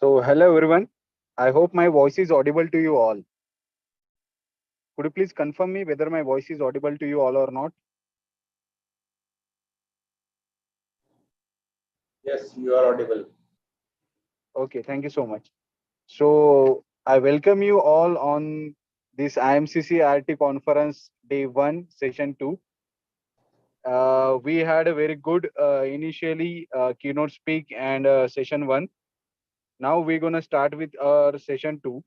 So, hello everyone. I hope my voice is audible to you all. Could you please confirm me whether my voice is audible to you all or not? Yes, you are audible. Okay, thank you so much. So, I welcome you all on this IMCCRT conference day 1, session 2. We had a very good initially keynote speak and session 1. Now we're going to start with our session 2.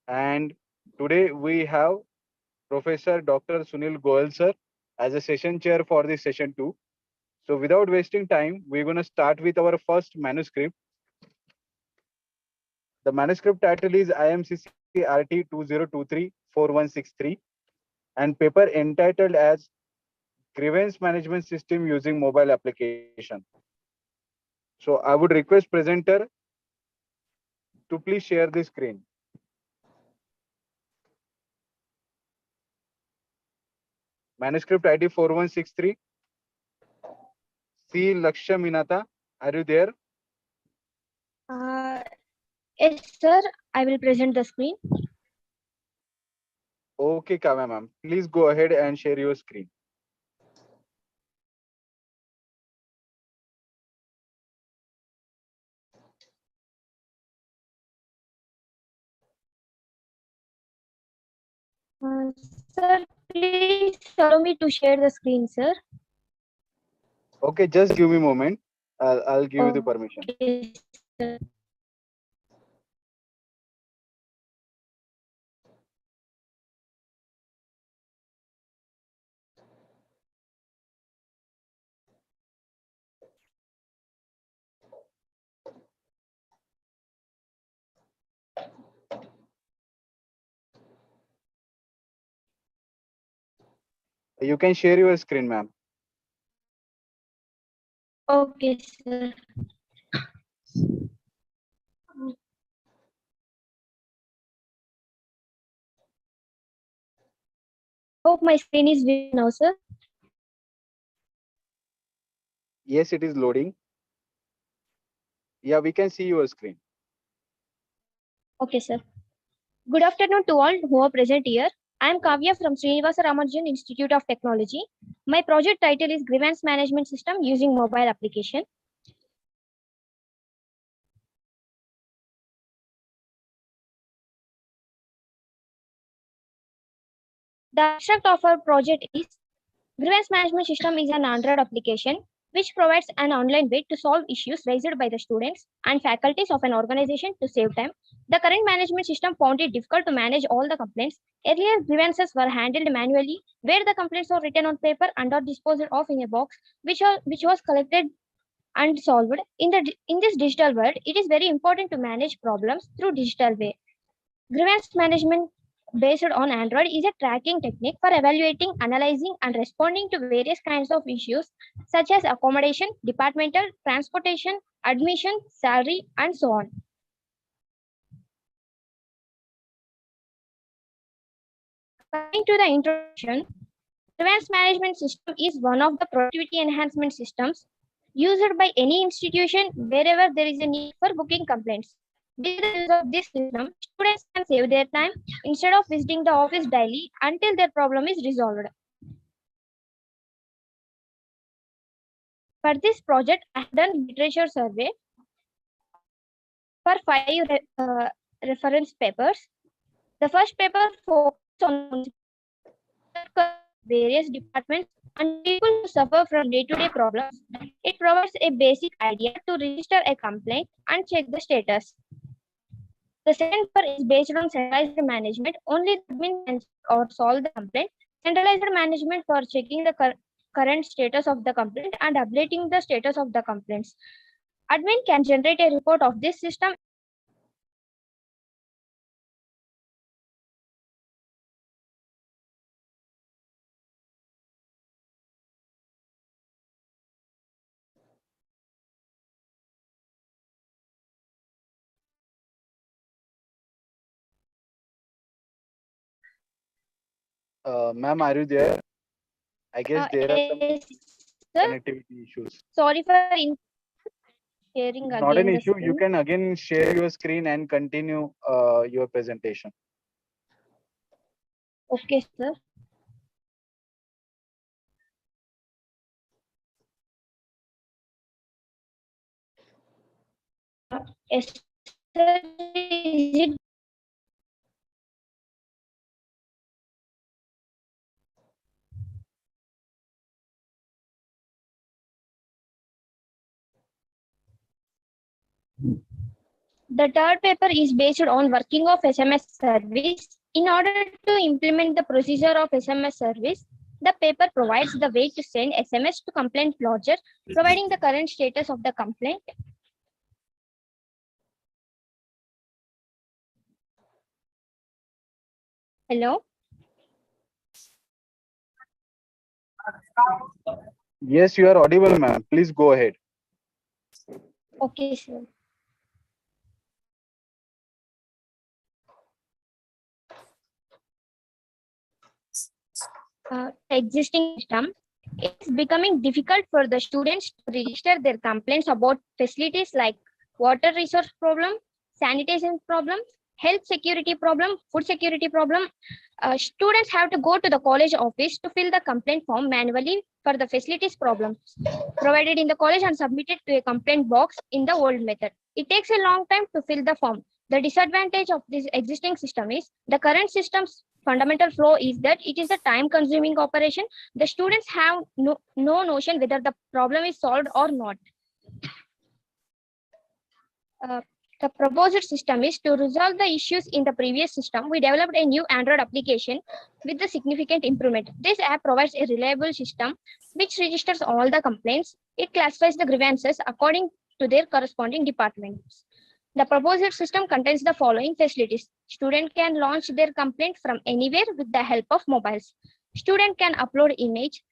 And today we have Professor Dr. Sunil Goel sir as a session chair for this session 2. So without wasting time, we're going to start with our first manuscript. The manuscript title is IMCCRT 2023-4163 and paper entitled as Grievance Management System Using Mobile Application. So I would request presenter to please share the screen. Manuscript ID 4163. C. Lakshya Minata, are you there? Uh, yes, sir. I will present the screen. Okay, Kavya ma'am. Please go ahead and share your screen. Sir, please allow me to share the screen, sir. Okay, just give me a moment. I'll give you the permission. Okay, sir. You can share your screen, ma'am. Okay, sir. Hope my screen is visible now, sir. Yes, it is loading. Yeah, we can see your screen. Okay, sir. Good afternoon to all who are present here. I am Kavya from Srinivasa Ramanujan Institute of Technology. My project title is Grievance Management System using mobile application. The abstract of our project is Grievance Management System is an Android application which provides an online way to solve issues raised by the students and faculties of an organization to save time. The current management system found it difficult to manage all the complaints. Earlier, grievances were handled manually, where the complaints were written on paper and are disposed of in a box, which was collected and solved. In this digital world, it is very important to manage problems through digital way. Grievance management based on Android is a tracking technique for evaluating, analyzing, and responding to various kinds of issues such as accommodation, departmental, transportation, admission, salary, and so on. Coming to the introduction, grievance management system is one of the productivity enhancement systems used by any institution wherever there is a need for booking complaints. With the use of this system, students can save their time instead of visiting the office daily until their problem is resolved. For this project, I have done literature survey for reference papers. The first paper focused on various departments and people who suffer from day-to-day problems. It provides a basic idea to register a complaint and check the status. The second paper is based on centralized management. Only the admin can check or solve the complaint. Centralized management for checking the current status of the complaint and updating the status of the complaints. Admin can generate a report of this system. Ma'am, are you there? I guess there are some Yes, sir. connectivity issues. Sorry for sharing Not an again the issue. You screen. can again share your screen and continue your presentation. Okay, sir. Yes, sir. Is it the third paper is based on working of SMS service. In order to implement the procedure of SMS service, the paper provides the way to send SMS to complaint lodger, providing the current status of the complaint. Hello. Yes, you are audible, ma'am. Please go ahead. Okay, sir. Existing system, it's becoming difficult for the students to register their complaints about facilities like water resource problem, sanitation problem, health security problem, food security problem. Students have to go to the college office to fill the complaint form manually for the facilities problems provided in the college and submitted to a complaint box in the old method. It takes a long time to fill the form. The disadvantage of this existing system is the current system's fundamental flaw is that it is a time consuming operation. The students have no notion whether the problem is solved or not. Uh, the proposed system is to resolve the issues in the previous system. We developed a new Android application with the significant improvement. This app provides a reliable system which registers all the complaints. It classifies the grievances according to their corresponding departments. The proposed system contains the following facilities. Student can launch their complaint from anywhere with the help of mobiles. Student can upload image,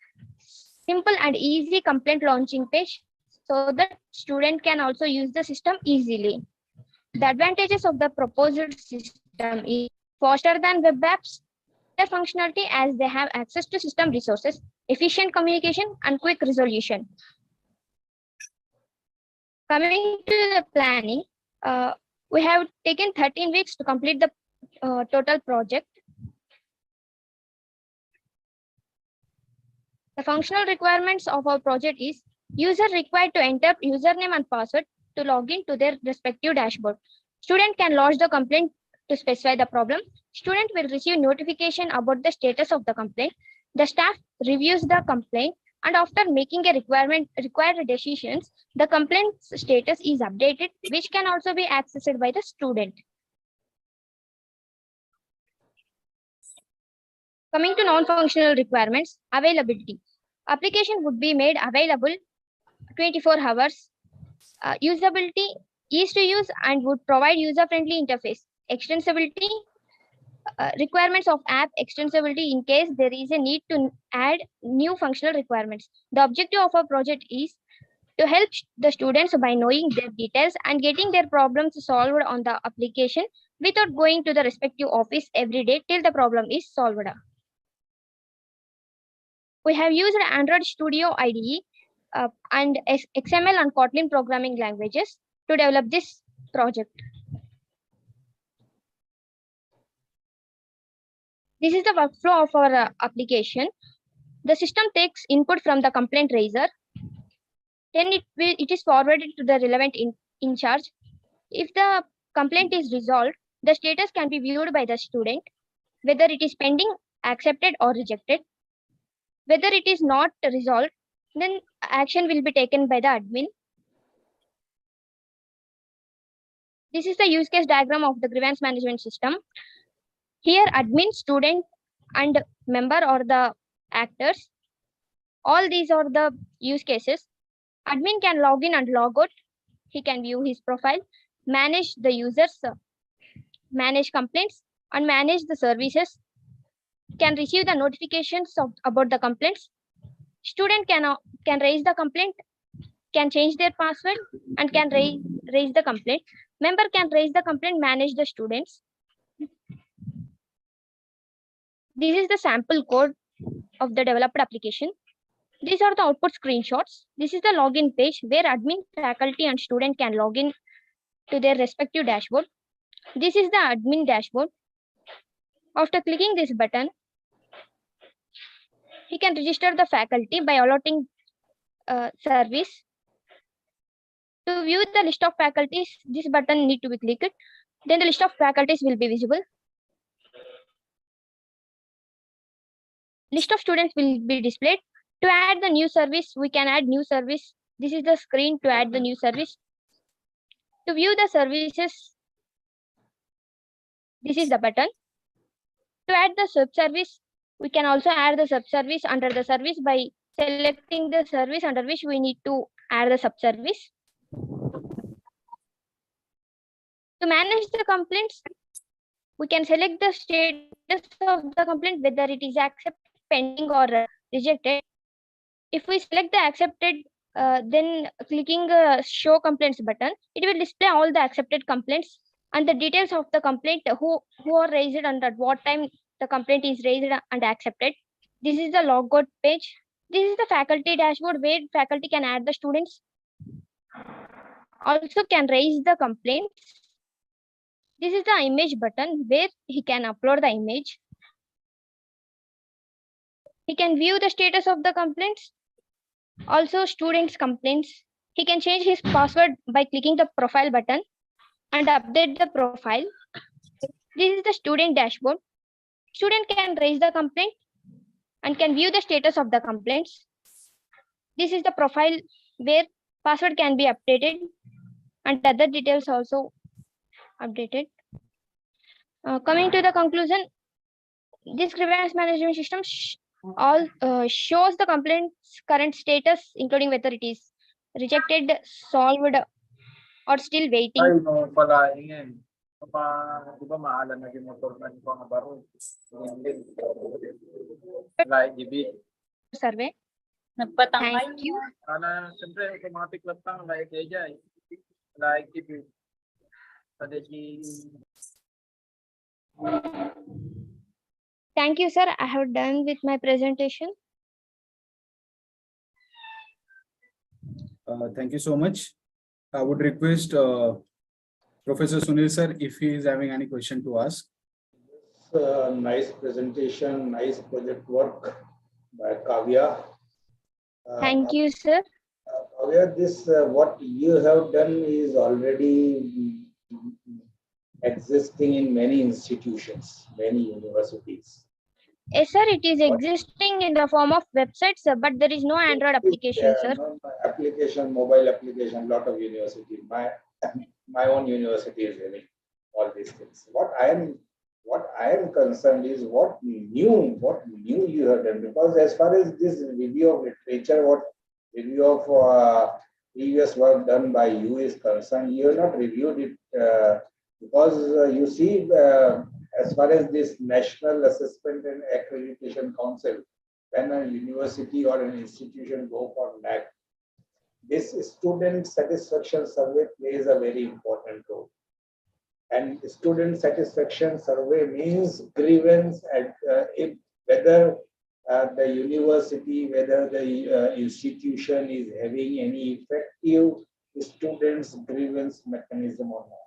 simple and easy complaint launching page so that student can also use the system easily. The advantages of the proposed system is faster than web apps, better functionality as they have access to system resources, efficient communication, and quick resolution. Coming to the planning, we have taken 13 weeks to complete the total project. The functional requirements of our project is user required to enter username and password to log in to their respective dashboard. Student can lodge the complaint to specify the problem. Student will receive notification about the status of the complaint. The staff reviews the complaint and after making a required decisions, the complaint status is updated, which can also be accessed by the student. Coming to non-functional requirements, availability. Application would be made available 24 hours. Usability, easy to use and would provide user-friendly interface. Extensibility, requirements of app extensibility in case there is a need to add new functional requirements. The objective of our project is to help the students by knowing their details and getting their problems solved on the application without going to the respective office every day till the problem is solved. We have used Android Studio IDE and XML and Kotlin programming languages to develop this project. This is the workflow of our application. The system takes input from the complaint raiser. Then it is forwarded to the relevant in charge. If the complaint is resolved, the status can be viewed by the student, whether it is pending, accepted, or rejected. Whether it is not resolved, then action will be taken by the admin. This is the use case diagram of the grievance management system. Here, admin, student, and member are the actors. All these are the use cases. Admin can log in and log out. He can view his profile, manage the users, manage complaints, and manage the services. Can receive the notifications about the complaints. Student can raise the complaint, can change their password, and can raise the complaint. Member can raise the complaint, manage the students. This is the sample code of the developed application. These are the output screenshots. This is the login page where admin, faculty, and student can log in to their respective dashboard. This is the admin dashboard. After clicking this button, he can register the faculty by allotting service. To view the list of faculties, this button need to be clicked. Then the list of faculties will be visible. List of students will be displayed. To add the new service, we can add new service. This is the screen to add the new service. To view the services, this is the button. To add the sub-service, we can also add the sub-service under the service by selecting the service under which we need to add the sub-service. To manage the complaints, we can select the status of the complaint, whether it is accepted, pending, or rejected. If we select the accepted, then clicking show complaints button, it will display all the accepted complaints and the details of the complaint, who are raised and at what time the complaint is raised and accepted. This is the logout page. This is the faculty dashboard where faculty can add the students, also can raise the complaints. This is the image button where he can upload the image. He can view the status of the complaints, also students' complaints. He can change his password by clicking the profile button and update the profile. This is the student dashboard. Student can raise the complaint and can view the status of the complaints. This is the profile where password can be updated and other details also updated. Coming to the conclusion, this grievance management system shows the complaint's current status, including whether it is rejected, solved, or still waiting. Ay, no, pala, ingin. Di ba maalam na yung motor na yung mga baro? Like, gibi. Survey. Nagpatangay Thank you. Siyempre, automatic lang tang, like, kaya, like, gibi. Thank you, sir. I have done with my presentation. Thank you so much. I would request Professor Sunil sir if he is having any question to ask. Nice presentation, nice project work by Kavya. Thank you, sir. Kavya, this what you have done is already existing in many institutions, many universities. Yes, sir. It is existing in the form of websites, but there is no Android application, sir. No, application, mobile application, lot of universities. My own university is having all these things. What I am concerned is what new you have done, because as far as this review of literature, what review of previous work done by you is concerned, you have not reviewed it because you see, as far as this National Assessment and Accreditation Council, when a university or an institution go for NAC, this student satisfaction survey plays a very important role. And student satisfaction survey means grievance at whether the university, whether the institution is having any effective students grievance mechanism or not.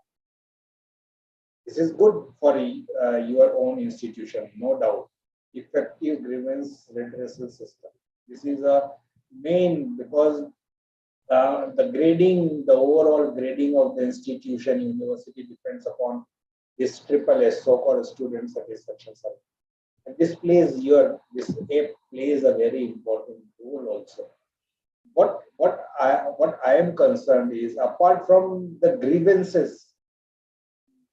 This is good for your own institution, no doubt. Effective grievance redressal system. This is a main, because the grading, the overall grading of the institution, university depends upon this SSS, so-called student satisfaction survey. And this app plays a very important role also. What I am concerned is, apart from the grievances,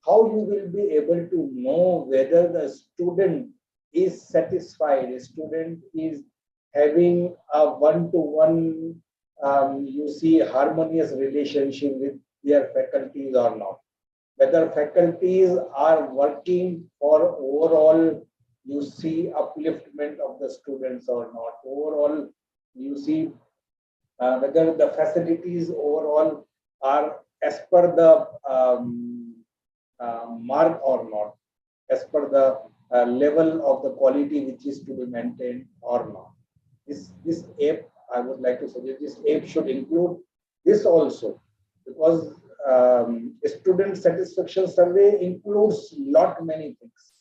how you will be able to know whether the student is satisfied, a student is having a one-to-one, you see, harmonious relationship with their faculties or not. Whether faculties are working for overall, you see, upliftment of the students or not. Overall, you see, whether the facilities overall are as per the mark or not, as per the level of the quality which is to be maintained or not. This app I would like to suggest this app should include this also, because student satisfaction survey includes lot many things.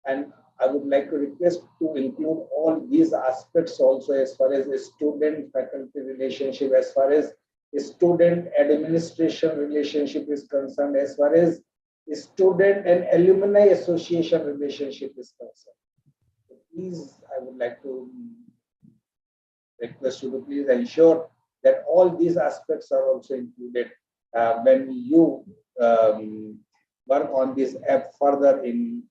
And I would like to request to include all these aspects also, as far as student faculty relationship, as far as student administration relationship is concerned, as far as student and alumni association relationship is concerned. So please, I would like to request you to please ensure that all these aspects are also included when you work on this app further in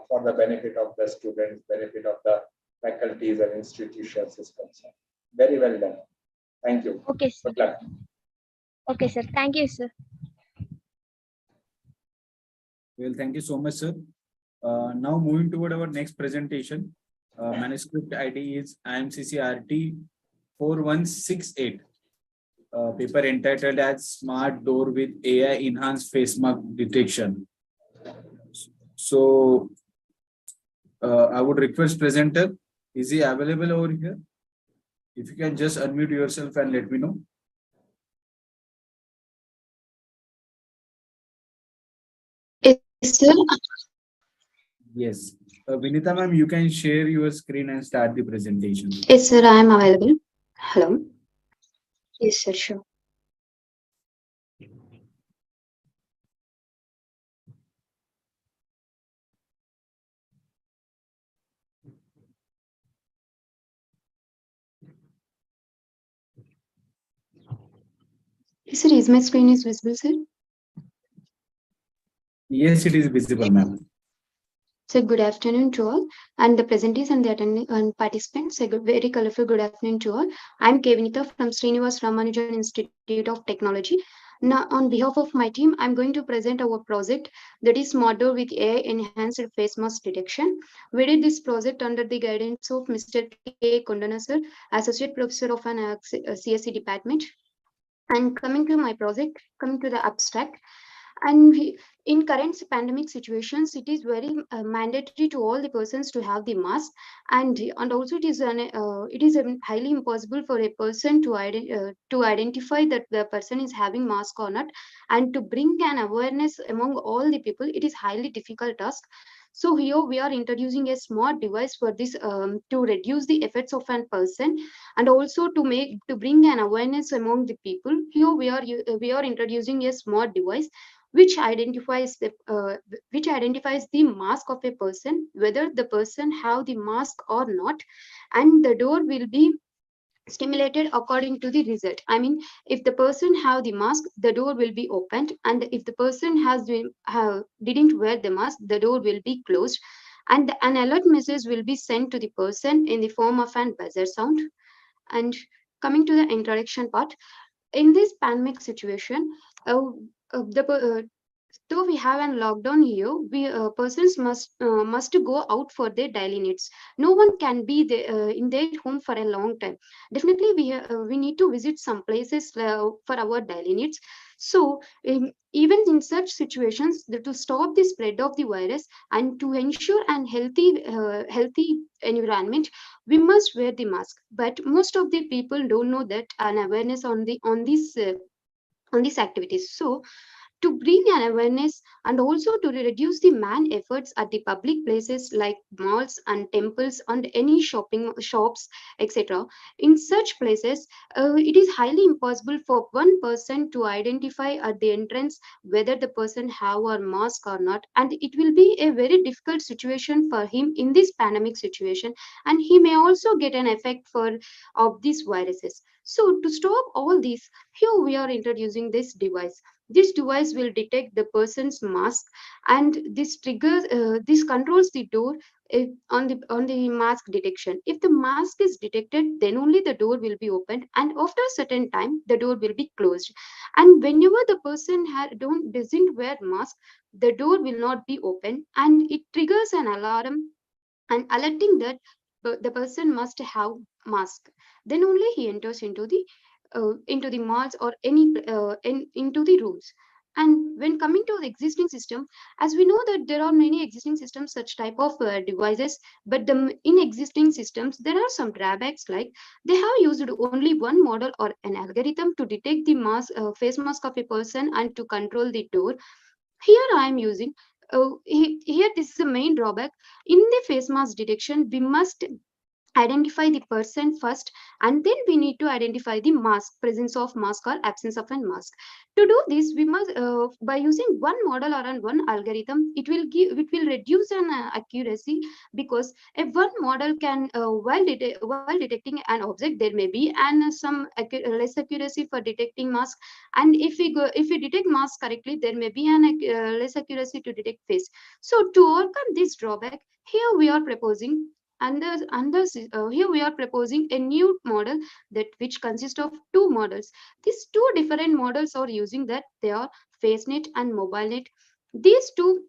for the benefit of the students, benefit of the faculties and institutions is concerned. Very well done. Thank you. Okay, sir. Good luck. Okay, sir. Thank you, sir. Well, thank you so much, sir. Now moving toward our next presentation. Manuscript ID is IMCCRT 4168. Paper entitled as Smart Door with AI Enhanced Face Mark Detection. So I would request presenter, is he available over here? If you can just unmute yourself and let me know. Yes, sir. Yes. Vinita ma'am, you can share your screen and start the presentation. Yes, sir. I am available. Hello. Yes, sir. Sure. Yes, sir. Is my screen is visible, sir? Yes, it is visible, ma'am. So good afternoon to all, and the presentees and the attending and participants. A good, very colorful good afternoon to all. I'm Kevinita from Srinivas Ramanujan Institute of Technology. Now, on behalf of my team, I'm going to present our project that is Model with AI Enhanced Face Mask Detection. We did this project under the guidance of Mr. K. Kondana, sir, Associate Professor of an CSE department. And coming to my project, coming to the abstract, and in current pandemic situations, it is very mandatory to all the persons to have the mask, and also it is highly impossible for a person to identify that the person is having mask or not, and to bring an awareness among all the people. It is highly difficult task. So here we are introducing a smart device for this to reduce the effects of an person, and also to bring an awareness among the people. Here we are introducing a smart device which identifies the mask of a person, whether the person have the mask or not, and the door will be stimulated according to the result. I mean, if the person have the mask, the door will be opened, and if the person didn't wear the mask, the door will be closed, and an alert message will be sent to the person in the form of an buzzer sound. And coming to the introduction part, in this pandemic situation, uh, the though we have an lockdown here, we persons must go out for their daily needs. No one can be in their home for a long time. Definitely, we need to visit some places for our daily needs. So even in such situations, to stop the spread of the virus and to ensure an healthy environment, we must wear the mask. But most of the people don't know that an awareness on these activities. So to bring an awareness and also to reduce the man efforts at the public places like malls and temples and any shopping shops, etc. In such places, it is highly impossible for one person to identify at the entrance whether the person have a mask or not, and it will be a very difficult situation for him in this pandemic situation, and he may also get an effect for of these viruses. So to stop all this, here we are introducing this device. This device will detect the person's mask, and this controls the door on the mask detection. If the mask is detected, then only the door will be opened, and after a certain time, the door will be closed. And whenever the person doesn't wear mask, the door will not be open, and it triggers an alarm and alerting that the person must have mask. Then only he enters into the malls or into the rooms. And when coming to the existing system, as we know that there are many existing systems, such type of devices, but in existing systems, there are some drawbacks, like they have used only one model or an algorithm to detect the face mask of a person and to control the door. Here I am using, here this is the main drawback. In the face mask detection, we must identify the person first, and then we need to identify the mask, presence of mask or absence of a mask. To do this, we must by using one model or an one algorithm, it will reduce an accuracy, because if one model can while detecting an object, there may be and some less accuracy for detecting mask, and if we detect mask correctly, there may be an less accuracy to detect face. So to overcome this drawback, here we are proposing, here we are proposing a new model that which consists of two models. These two different models are using that they are FaceNet and MobileNet. These two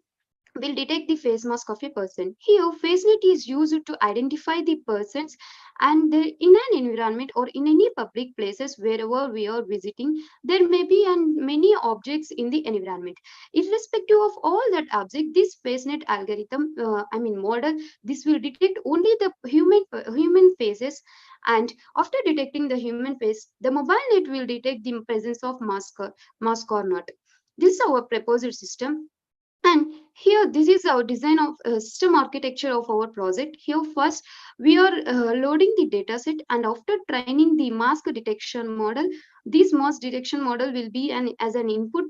will detect the face mask of a person. Here, FaceNet is used to identify the persons, and in an environment or in any public places wherever we are visiting, there may be many objects in the environment. Irrespective of all that object, this FaceNet algorithm, model, this will detect only the human faces, and after detecting the human face, the mobile net will detect the presence of mask or not. This is our proposed system. And here, this is our design of system architecture of our project. Here, first, we are loading the dataset, and after training the mask detection model, this mask detection model will be as an input.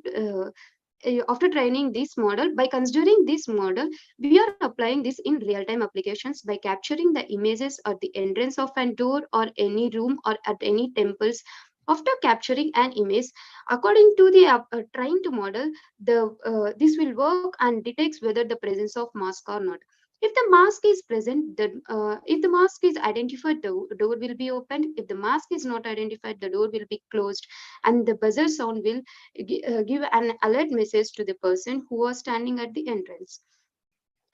After training this model, by considering this model, we are applying this in real-time applications by capturing the images at the entrance of a door or any room or at any temples. After capturing an image, according to the trained model, this will work and detects whether the presence of mask or not. If the mask is present, if the mask is identified, the door will be opened. If the mask is not identified, the door will be closed, and the buzzer sound will give an alert message to the person who was standing at the entrance.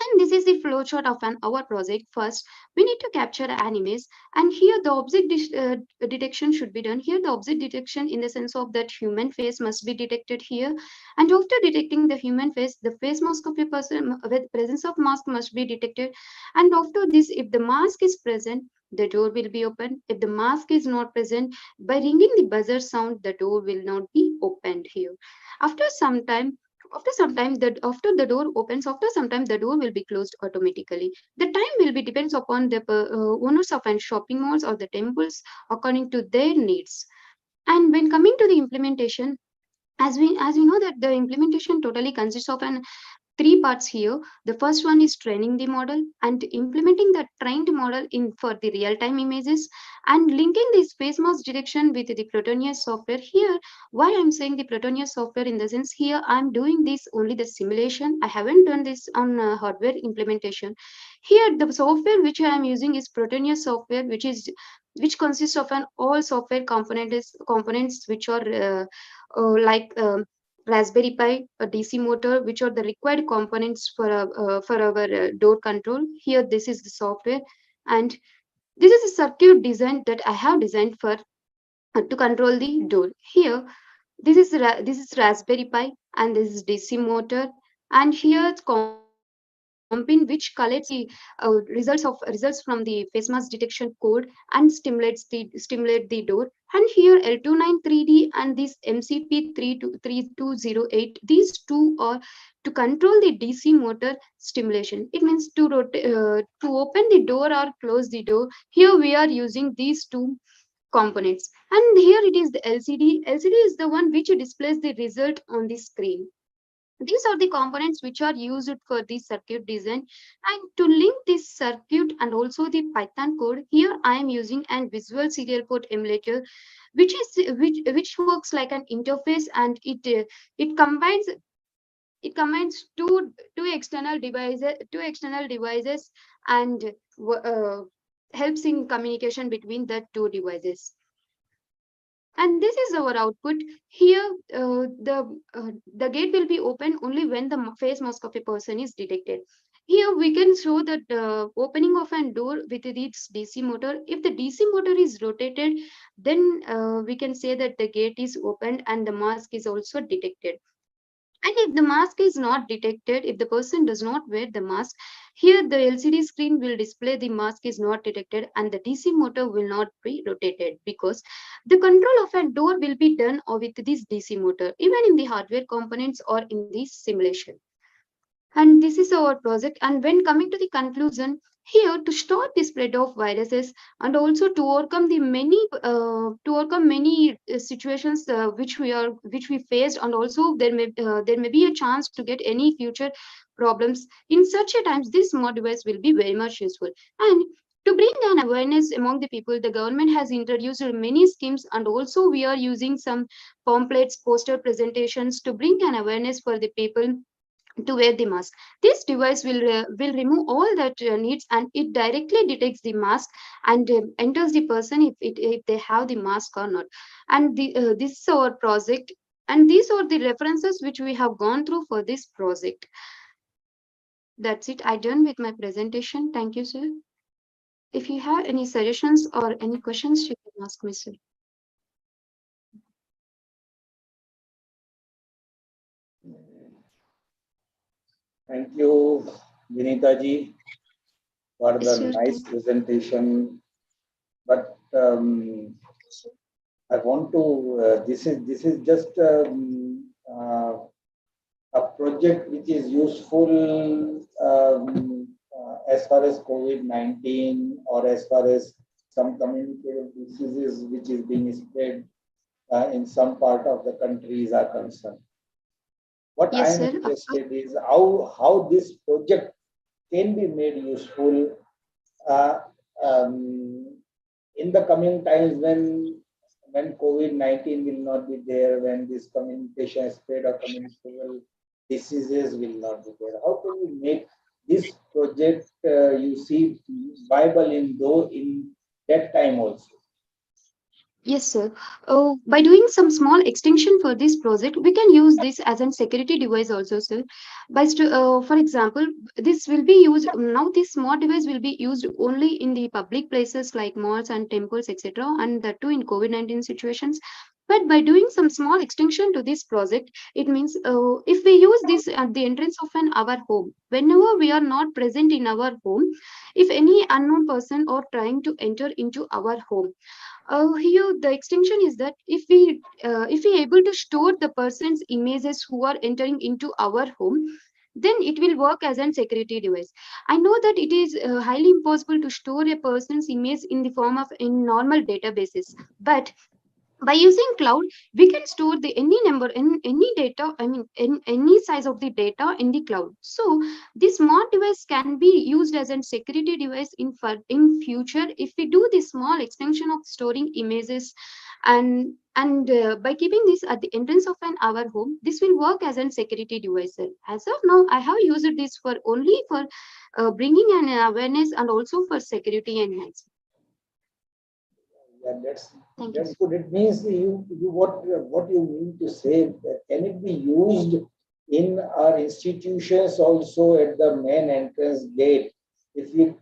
And this is the flowchart of our project. First, we need to capture an image, and here the detection should be done. Here, the object detection in the sense of that human face must be detected here. And after detecting the human face, the face mask of a person with presence of mask must be detected. And after this, if the mask is present, the door will be opened. If the mask is not present, by ringing the buzzer sound, the door will not be opened here. After some time, after the door opens, after some time the door will be closed automatically. The time will be depends upon the owners of an shopping malls or the temples according to their needs. And when coming to the implementation, as we know that the implementation totally consists of an three parts here. The first one is training the model and implementing the trained model in for the real-time images, and linking this face mask detection with the Plutonius software. Here, why I'm saying the Plutonius software, in the sense here I'm doing this only the simulation. I haven't done this on hardware implementation. Here, the software which I am using is Plutonius software, which consists of an all software components which are like Raspberry Pi, a DC motor, which are the required components for our door control. Here, this is the software, and this is a circuit design that I have designed for to control the door. Here, this is Raspberry Pi, and this is DC motor, and here it's Compin which collects the results from the face mask detection code and stimulate the door. And here L293D and this MCP3208, these two are to control the DC motor stimulation. It means to open the door or close the door. Here we are using these two components, and here it is the LCD is the one which displays the result on the screen. These are the components which are used for the circuit design. And to link this circuit and also the Python code, here I am using an visual serial port emulator, which works like an interface, and it combines two external devices, and helps in communication between the two devices. And this is our output. Here, the gate will be open only when the face mask of a person is detected. Here we can show that opening of a door with its DC motor. If the DC motor is rotated, then we can say that the gate is opened and the mask is also detected. And if the mask is not detected, if the person does not wear the mask, here the LCD screen will display the mask is not detected and the DC motor will not be rotated, because the control of a door will be done with this DC motor, even in the hardware components or in the simulation. And this is our project. And when coming to the conclusion, here to stop the spread of viruses and also to overcome the many situations which we faced, and also there may be a chance to get any future problems in such a times, this smart device will be very much useful. And to bring an awareness among the people, the government has introduced many schemes, and also we are using some pamphlets, poster presentations to bring an awareness for the people to wear the mask. This device will remove all that needs, and it directly detects the mask and enters the person if they have the mask or not. And this is our project, and these are the references which we have gone through for this project. That's it. I done with my presentation. Thank you, sir. If you have any suggestions or any questions, you can ask me, sir. Thank you, Vinita ji, for Yes, the sir. nice Thank you. presentation. But I want to. This is just a project which is useful as far as COVID-19 or as far as some communicable diseases which is being spread in some part of the countries are concerned. What I Yes, am sir. Of course. interested is how this project can be made useful uh, um, in the coming times when COVID-19 will not be there, when this communication spread of communicable diseases will not be there. How can we make this project you see viable in that time also? Yes, sir. By doing some small extension for this project, we can use this as a security device also, sir. For example, this will be used now. This smart device will be used only in the public places like malls and temples, etc., and that too in COVID-19 situations. But by doing some small extension to this project, it means if we use this at the entrance of our home, whenever we are not present in our home, if any unknown person or trying to enter into our home, here the extension is that if we able to store the person's images who are entering into our home, then it will work as a security device. I know that it is highly impossible to store a person's image in the form of in normal databases, but by using cloud, we can store the any number in any data, I mean in any size of the data in the cloud. So this smart device can be used as a security device in future if we do this small extension of storing images. And by keeping this at the entrance of our home, this will work as a security device. As of now, I have used this for only for bringing an awareness and also for security enhancement. Yeah, Thank you. that's good. It means you what you mean to say that can it be used in our institutions also at the main entrance gate? If you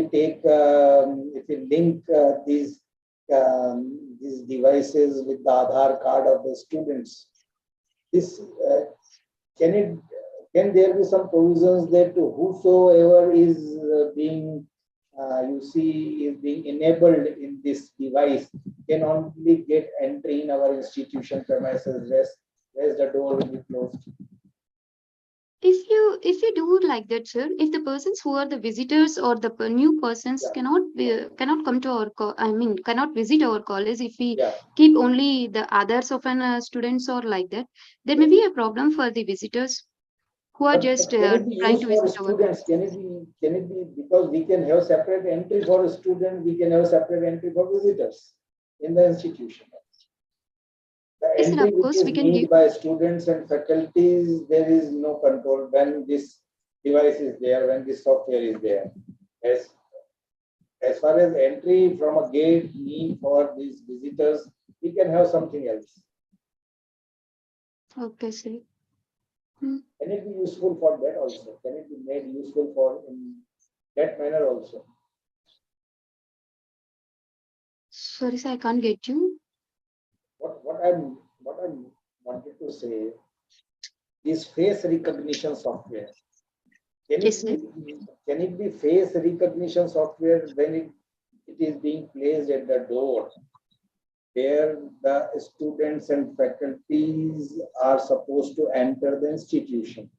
take if you link these devices with the Aadhaar card of the students, this can it can there be some provisions that whosoever is being you see is being enabled in this device can only get entry in our institution premises, rest the door will be closed. If you do like that, sir, if the persons who are the visitors or the new persons Yeah, cannot come to our I mean cannot visit our college, if we yeah. keep only the others of an students or like that, there may Yes. be a problem for the visitors who are just But can it be trying used to for visit our college. students? Can it be because we can have separate entry for a student, we can have separate entry for visitors in the institution. The Yes, sir, entry of which course is we can give. made by students and faculties, there is no control when this device is there, when this software is there. As, as far as entry from a gate need for these visitors, we can have something else. Okay, sir. Hmm. Can it be useful for that also? Can it be made useful for in that manner also? Sorry, sir, I can't get you. What I'm wanted to say this face recognition software. Can Yes, it be face recognition software when it is being placed at the door, where the students and faculties are supposed to enter the institution?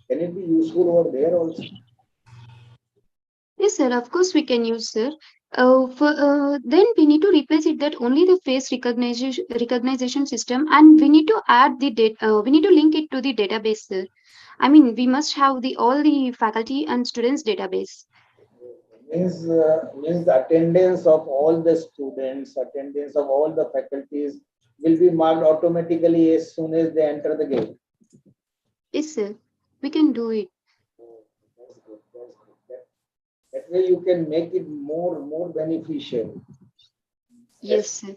Can it be useful over there also? Yes, sir. Of course, we can use, sir. Then we need to replace it that only the face recognition system, and we need to add the data. We need to link it to the database, sir. I mean, we must have the all the faculty and students database. Means the attendance of all the students, attendance of all the faculties will be marked automatically as soon as they enter the gate. Yes, sir. We can do it. Oh, that's good. That's good. That way you can make it more beneficial. Yes, sir.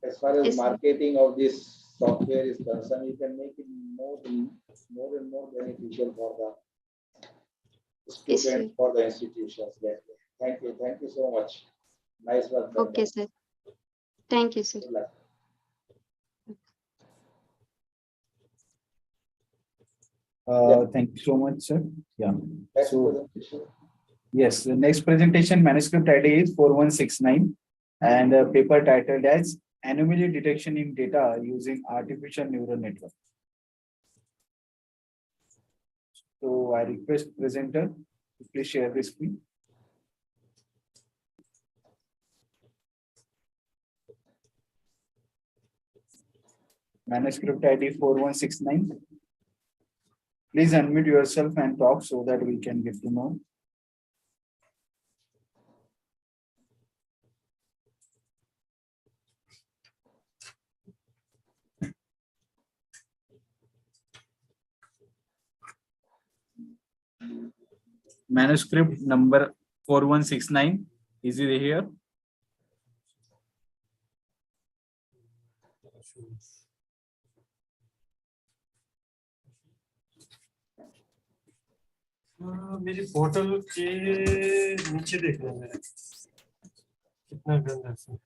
As far as Yes, sir. marketing of this software is concerned, you can make it more and more beneficial for the Yes, students, sir. for the institutions. Thank you so much. Nice work done. Okay, sir. Thank you, sir. Good luck. Thank you so much, sir. Yeah. Next So, presentation. yes, the next presentation manuscript ID is 4169 and paper titled as Anomaly Detection in Data Using Artificial Neural Network. So I request presenter to please share the screen. Manuscript ID 4169. Please unmute yourself and talk so that we can get to know. Manuscript number 4169. Is it here? मेरी portal के नीचे देखना मेरे कितना गंदा है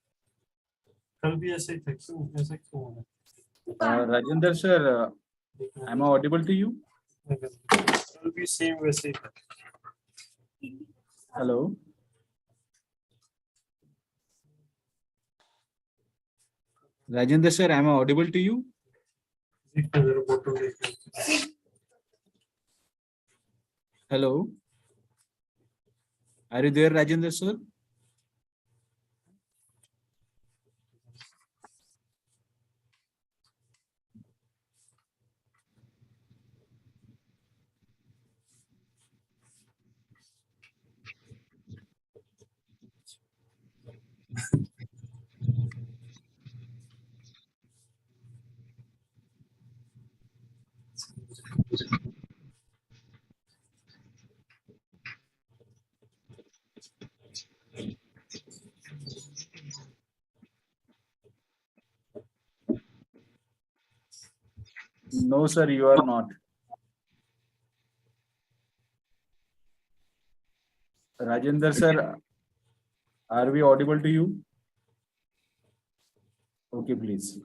कल भी ऐसे ही था क्यों ऐसा क्यों हो रहा Rajendra sir, am I audible to you? है कल भी सेम वैसे ही था Hello. Rajendra sir, am I audible to you? देखना मेरा पोर्टल देखना Hello. Are you there, Rajendra sir? No, sir, you are not. Rajendra sir, are we audible to you? Okay, please.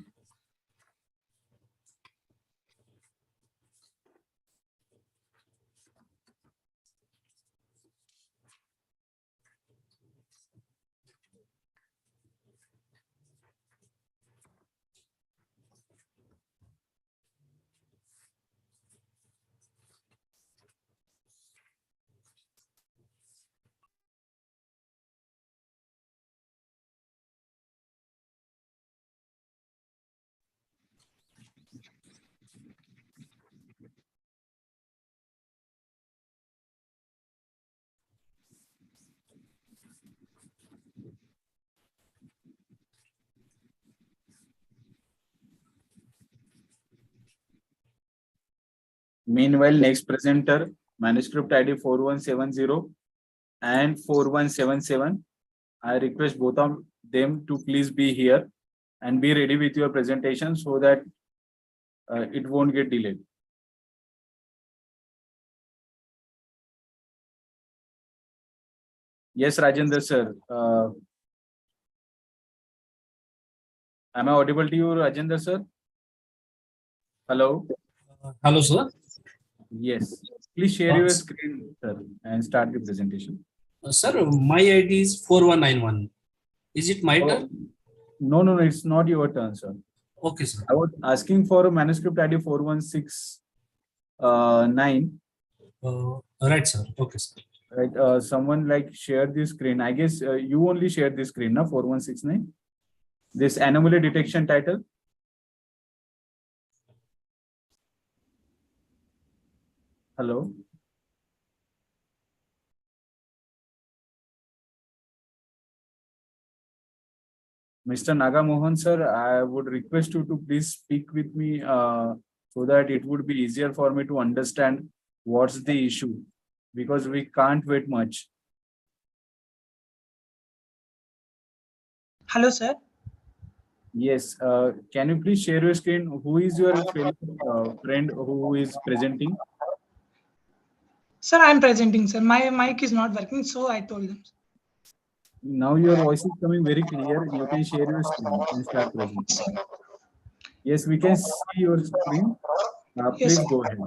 Meanwhile, next presenter, manuscript ID 4170 and 4177. I request both of them to please be here and be ready with your presentation so that it won't get delayed. Yes, Rajendra sir. Am I audible to you, Rajendra sir? Hello. Hello, sir. Yes. Please share your screen, sir, and start the presentation. Sir, my ID is 4191. Is it my turn? No, no, no, it's not your turn, sir. Okay, sir. I was asking for a manuscript ID 4169. Right, sir. Okay, sir. Right. Someone like shared the screen. I guess you only shared the screen, na 4169. This anomaly detection title. Hello. Mr. Nagamohan, sir, I would request you to please speak with me so that it would be easier for me to understand what's the issue, because we can't wait much. Hello, sir. Yes. Can you please share your screen? Who is your fellow friend who is presenting? Sir, I'm presenting, sir. My mic is not working, so I told them. Now your voice is coming very clear. You can share your screen and start presenting. Yes, we can see your screen. Yes, Please sir. go ahead.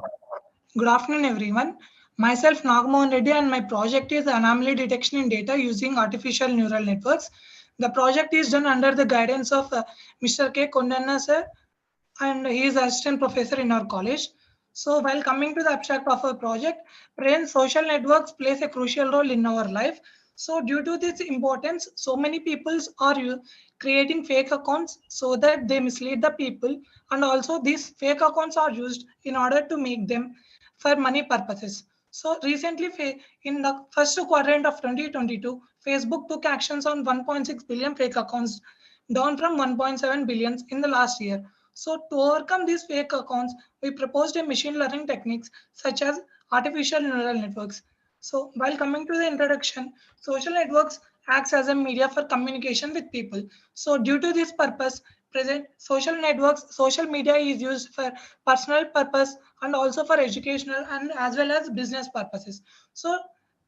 Good afternoon, everyone. Myself, Nagamohan Reddy, and my project is anomaly detection in data using artificial neural networks. The project is done under the guidance of Mr. K. Kondanna, sir, and he is assistant professor in our college. So while coming to the abstract of our project, brain social networks plays a crucial role in our life. So due to this importance, so many people are creating fake accounts so that they mislead the people, and also these fake accounts are used in order to make them for money purposes. So recently, in the first quadrant of 2022, Facebook took actions on 1.6 billion fake accounts, down from 1.7 billion in the last year. So to overcome these fake accounts, we proposed a machine learning techniques such as artificial neural networks. So while coming to the introduction, social networks acts as a media for communication with people. So due to this purpose, present social networks, social media is used for personal purpose and also for educational and as well as business purposes. So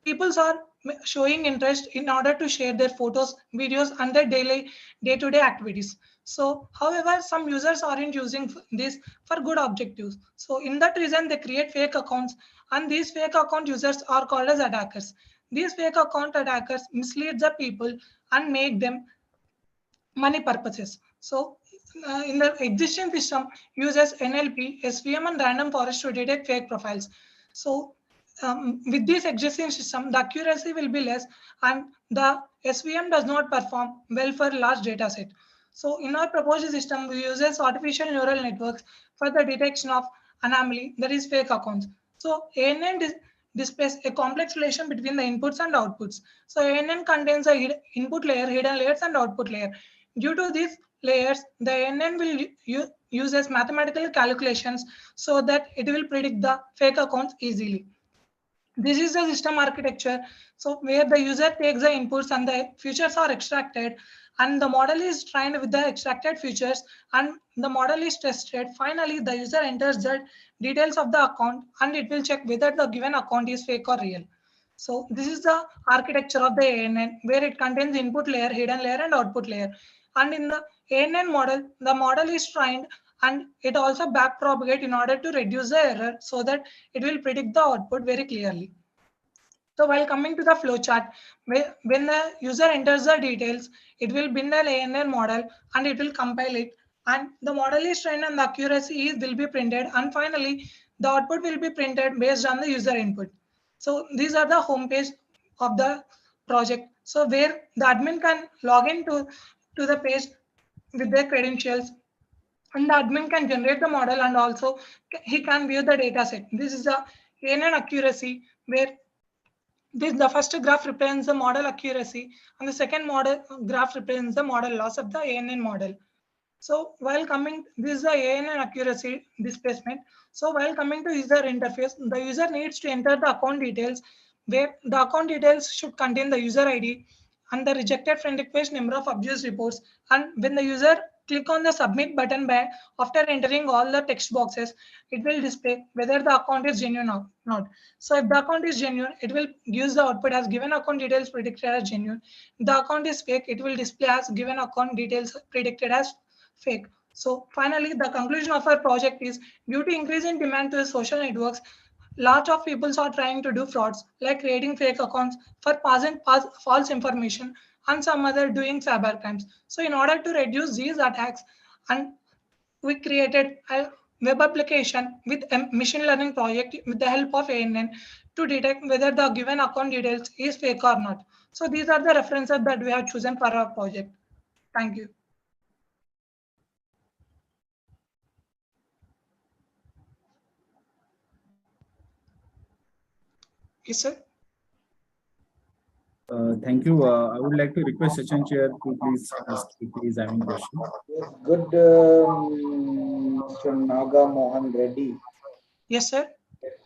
people are showing interest in order to share their photos, videos, and their daily day-to-day activities. So, however, some users aren't using this for good objectives. So, in that reason, they create fake accounts, and these fake account users are called as attackers. These fake account attackers mislead the people and make them money purposes. So, in the existing system, uses NLP, SVM, and random forest to detect fake profiles. So, with this existing system, the accuracy will be less, and the SVM does not perform well for large data set. So, in our proposed system, we uses artificial neural networks for the detection of anomaly, that is fake accounts. So, ANN displays a complex relation between the inputs and outputs. So, ANN contains a input layer, hidden layers, and output layer. Due to these layers, the ANN will use as mathematical calculations so that it will predict the fake accounts easily. This is the system architecture. So where the user takes the inputs and the features are extracted, and the model is trained with the extracted features, and the model is tested. Finally, the user enters the details of the account, and it will check whether the given account is fake or real. So this is the architecture of the ANN, where it contains input layer, hidden layer, and output layer. And in the ANN model, the model is trained and it also back propagate in order to reduce the error so that it will predict the output very clearly. So while coming to the flowchart, when the user enters the details, it will build an ANN model and it will compile it. And the model is trained and the accuracy will be printed. And finally, the output will be printed based on the user input. So these are the home page of the project. So where the admin can log into to the page with their credentials, and the admin can generate the model, and also he can view the data set. This is the ANN accuracy, where the first graph represents the model accuracy, and the second model graph represents the model loss of the ANN model. So while coming, this is the ANN accuracy displacement. So while coming to user interface, the user needs to enter the account details, where the account details should contain the user ID and the rejected friend request, number of abuse reports. And when the user click on the submit button by after entering all the text boxes, it will display whether the account is genuine or not. So if the account is genuine, it will use the output as given account details predicted as genuine. If the account is fake, it will display as given account details predicted as fake. So finally, the conclusion of our project is due to increase in demand to the social networks, lots of people are trying to do frauds like creating fake accounts for passing false information and some other doing cyber crimes. So in order to reduce these attacks, and we created a web application with a machine learning project with the help of ANN to detect whether the given account details is fake or not. So these are the references that we have chosen for our project. Thank you. Yes, sir. Thank you. I would like to request Sachin Chair to please ask if he is having question. Yes, good, Mr. Naga Mohan Reddy. Yes, sir.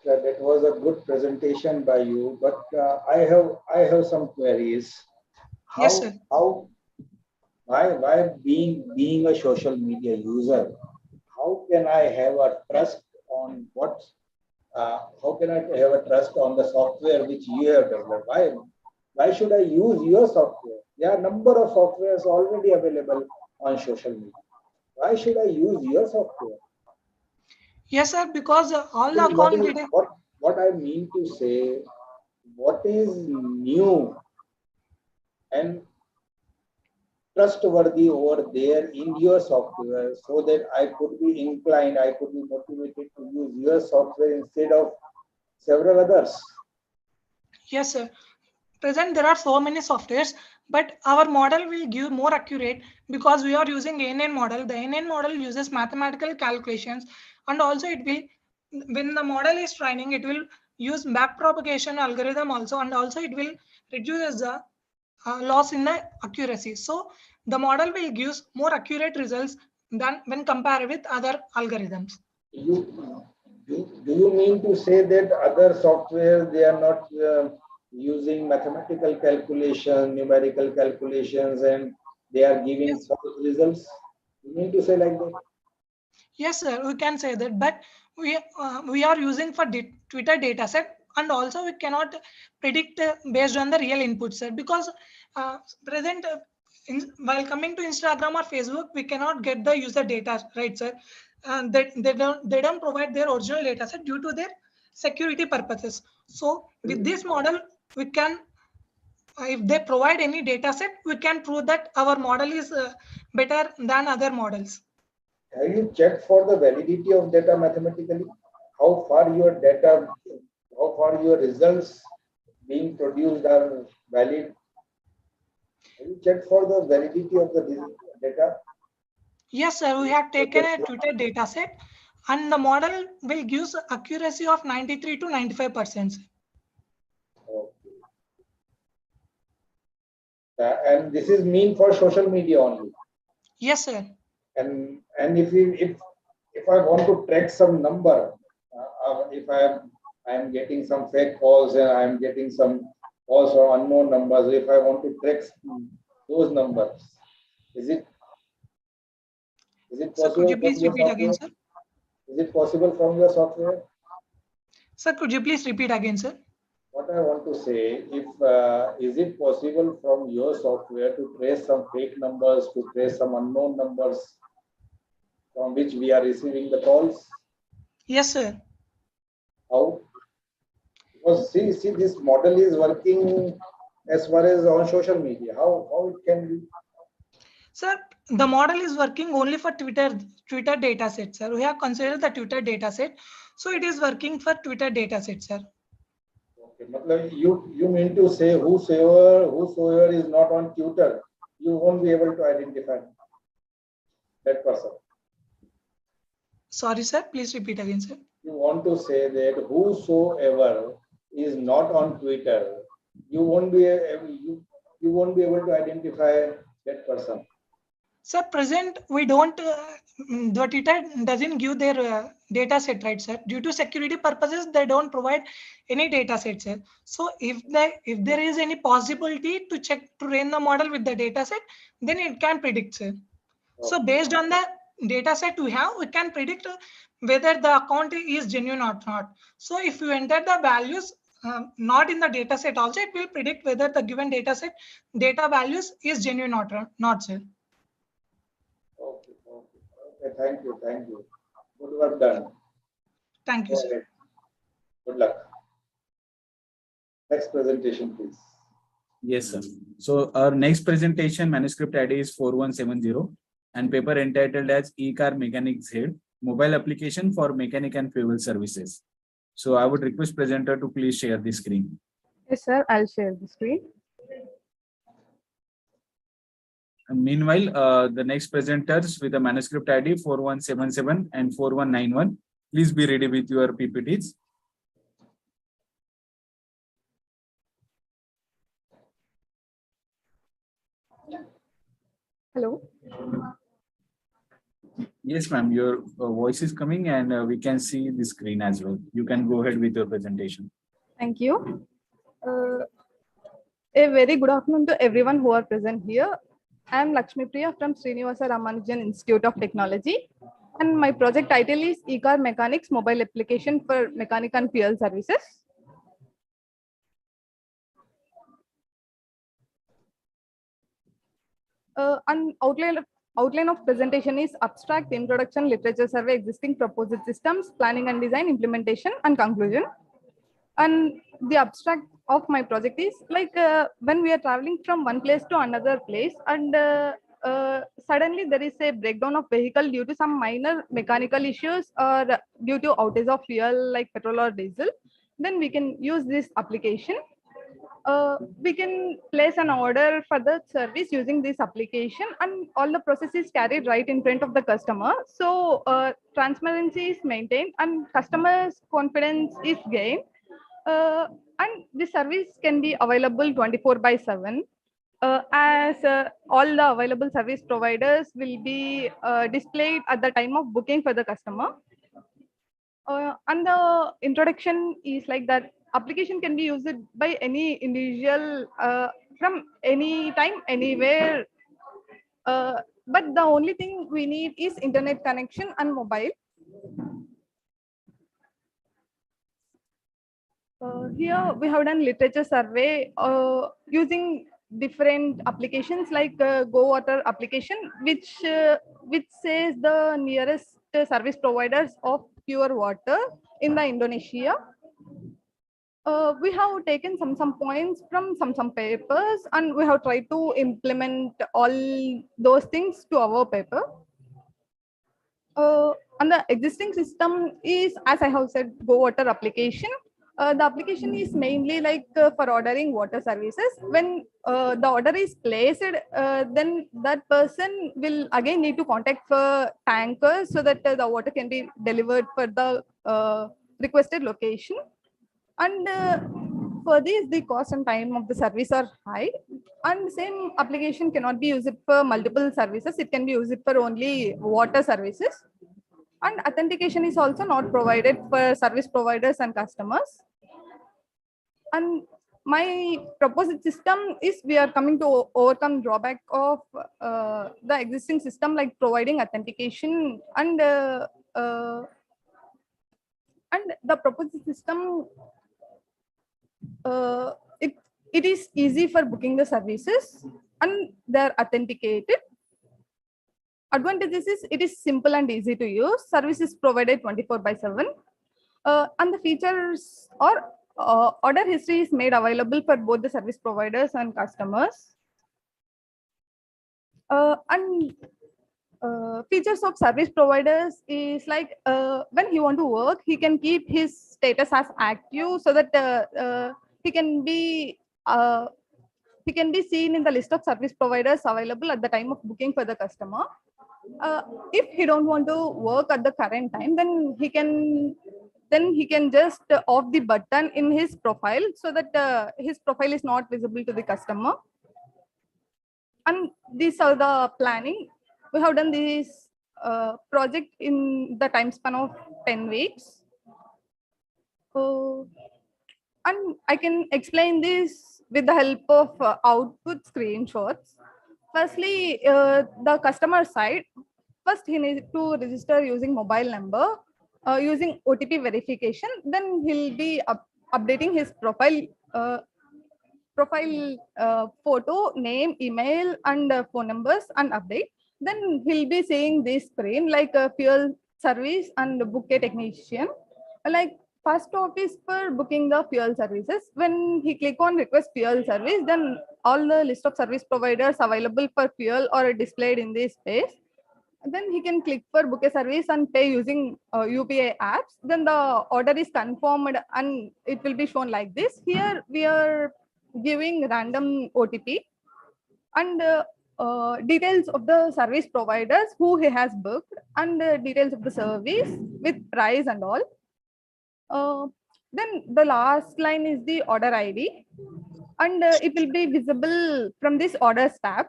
That was a good presentation by you, but I have some queries. Yes, sir. Why being a social media user, how can I have a trust on what? How can I have a trust on the software which you have developed? Why should I use your software? There are a number of softwares already available on social media. Why should I use your software? Yes, sir. Because all the account details. What I mean to say, what is new and trustworthy over there in your software so that I could be inclined, I could be motivated to use your software instead of several others? Yes, sir. Present there are so many softwares, but our model will give more accurate because we are using ANN model. The ANN model uses mathematical calculations, and also it will, when the model is training, it will use back propagation algorithm also, and also it will reduce the loss in the accuracy. So the model will give more accurate results than when compared with other algorithms. Do you mean to say that other software they are not using mathematical calculation, numerical calculations, and they are giving Yes. false results? You mean to say like that? Yes, sir, we can say that, but we are using for Twitter dataset, and also we cannot predict based on the real input, sir, because present while coming to Instagram or Facebook, we cannot get the user data, right, sir? They don't provide their original data set due to their security purposes. So with this model, we can, if they provide any data set, we can prove that our model is better than other models. Have you checked for the validity of data mathematically? How far your data, how far your results being produced are valid? Have you checked for the validity of the data? Yes, sir. We have taken a Twitter data set, and the model will give accuracy of 93 to 95%. Okay. And this is mean for social media only. Yes, sir. And if I want to track some number, if I'm getting some fake calls and I'm getting some calls or unknown numbers, if I want to track those numbers, is it Sir, could possible you from please your repeat again, software? sir? Is it possible from your software? Sir, could you please repeat again, sir? What I want to say, if is it possible from your software to trace some fake numbers, to trace some unknown numbers from which we are receiving the calls? Yes, sir. How? Because see, this model is working as far as on social media. How it can be? Sir, the model is working only for Twitter data set, sir. We have considered the Twitter data set, so it is working for Twitter data set, sir. Okay, matlab you mean to say whosoever is not on Twitter, you won't be able to identify that person. Sorry, sir. Please repeat again, sir. You want to say that whosoever is not on Twitter, you won't be able to identify that person. Sir, present we don't, the Twitter doesn't give their data set, right, sir? Due to security purposes, they don't provide any data set, sir. So if there is any possibility to train the model with the data set, then it can predict, sir. Okay. So based on the data set we have, we can predict whether the account is genuine or not. So if you enter the values not in the data set also, it will predict whether the given data values is genuine or not, sir. Okay. Okay, thank you, thank you. Good work done. Thank you, Go sir. ahead. Good luck. Next presentation, please. Yes, sir. So our next presentation manuscript ID is 4170 and paper entitled as E-Car Mechanics Head, mobile application for mechanic and fuel services. So I would request presenter to please share the screen. Yes, sir. I'll share the screen. And meanwhile, the next presenters with the manuscript ID 4177 and 4191, please be ready with your PPTs. Hello. Yes, ma'am, your voice is coming and we can see the screen as well. You can go ahead with your presentation. Thank you. A very good afternoon to everyone who are present here. I am Lakshmi Priya from Srinivasa Ramanujan Institute of Technology, and my project title is E-Car Mechanics Mobile Application for Mechanic and Fuel Services. An outline of presentation is abstract, introduction, literature survey, existing proposed systems, planning and design, implementation, and conclusion. And the abstract of my project is like when we are traveling from one place to another place, and suddenly there is a breakdown of vehicle due to some minor mechanical issues or due to outage of fuel like petrol or diesel, then we can use this application. We can place an order for the service using this application, and all the process is carried right in front of the customer. So transparency is maintained and customers' confidence is gained. And the service can be available 24/7, as all the available service providers will be displayed at the time of booking for the customer. And the introduction is like that application can be used by any individual from any time, anywhere. But the only thing we need is internet connection and mobile. Here we have done literature survey using different applications like Go Water application, which says the nearest service providers of pure water in the Indonesia. We have taken some points from some papers, and we have tried to implement all those things to our paper. And the existing system is, as I have said, Go Water application. The application is mainly like for ordering water services. When the order is placed, then that person will again need to contact for tankers so that the water can be delivered for the requested location. And for this, the cost and time of the service are high. And same application cannot be used for multiple services. It can be used for only water services. And authentication is also not provided for service providers and customers. And my proposed system is we are coming to overcome drawback of the existing system, like providing authentication, and the proposed system, it is easy for booking the services and they're authenticated. Advantages is it is simple and easy to use. Service is provided 24/7. And the features or order history is made available for both the service providers and customers. And features of service providers is like when he want to work, he can keep his status as active so that he can be seen in the list of service providers available at the time of booking for the customer. If he don't want to work at the current time, then he can just off the button in his profile so that his profile is not visible to the customer. And these are the planning. We have done this project in the time span of 10 weeks. And I can explain this with the help of output screenshots. Firstly, the customer side, first he needs to register using mobile number, using OTP verification. Then he'll be updating his profile, photo, name, email, and phone numbers, and update. Then he'll be seeing this screen like a fuel service and bouquet technician. Like first stop is for booking the fuel services. When he click on request fuel service, then all the list of service providers available for fuel are displayed in this space. Then he can click for book a service and pay using UPI apps. Then the order is confirmed and it will be shown like this. Here we are giving random OTP and details of the service providers who he has booked and details of the service with price and all. Then the last line is the order ID and it will be visible from this orders tab.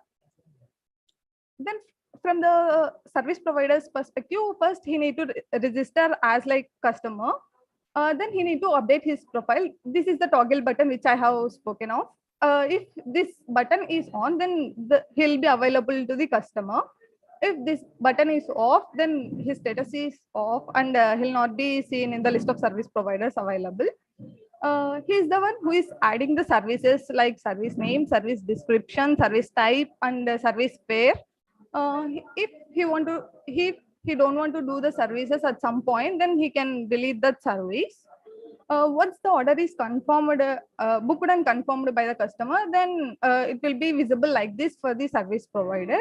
Then from the service provider's perspective, first he need to register as like customer. Then he need to update his profile. This is the toggle button which I have spoken of. If this button is on, then he'll be available to the customer. If this button is off, then his status is off and he'll not be seen in the list of service providers available. He's the one who is adding the services like service name, service description, service type, and service fare. If he don't want to do the services at some point, then he can delete that service. Once the order is confirmed, booked and confirmed by the customer, then it will be visible like this for the service provider.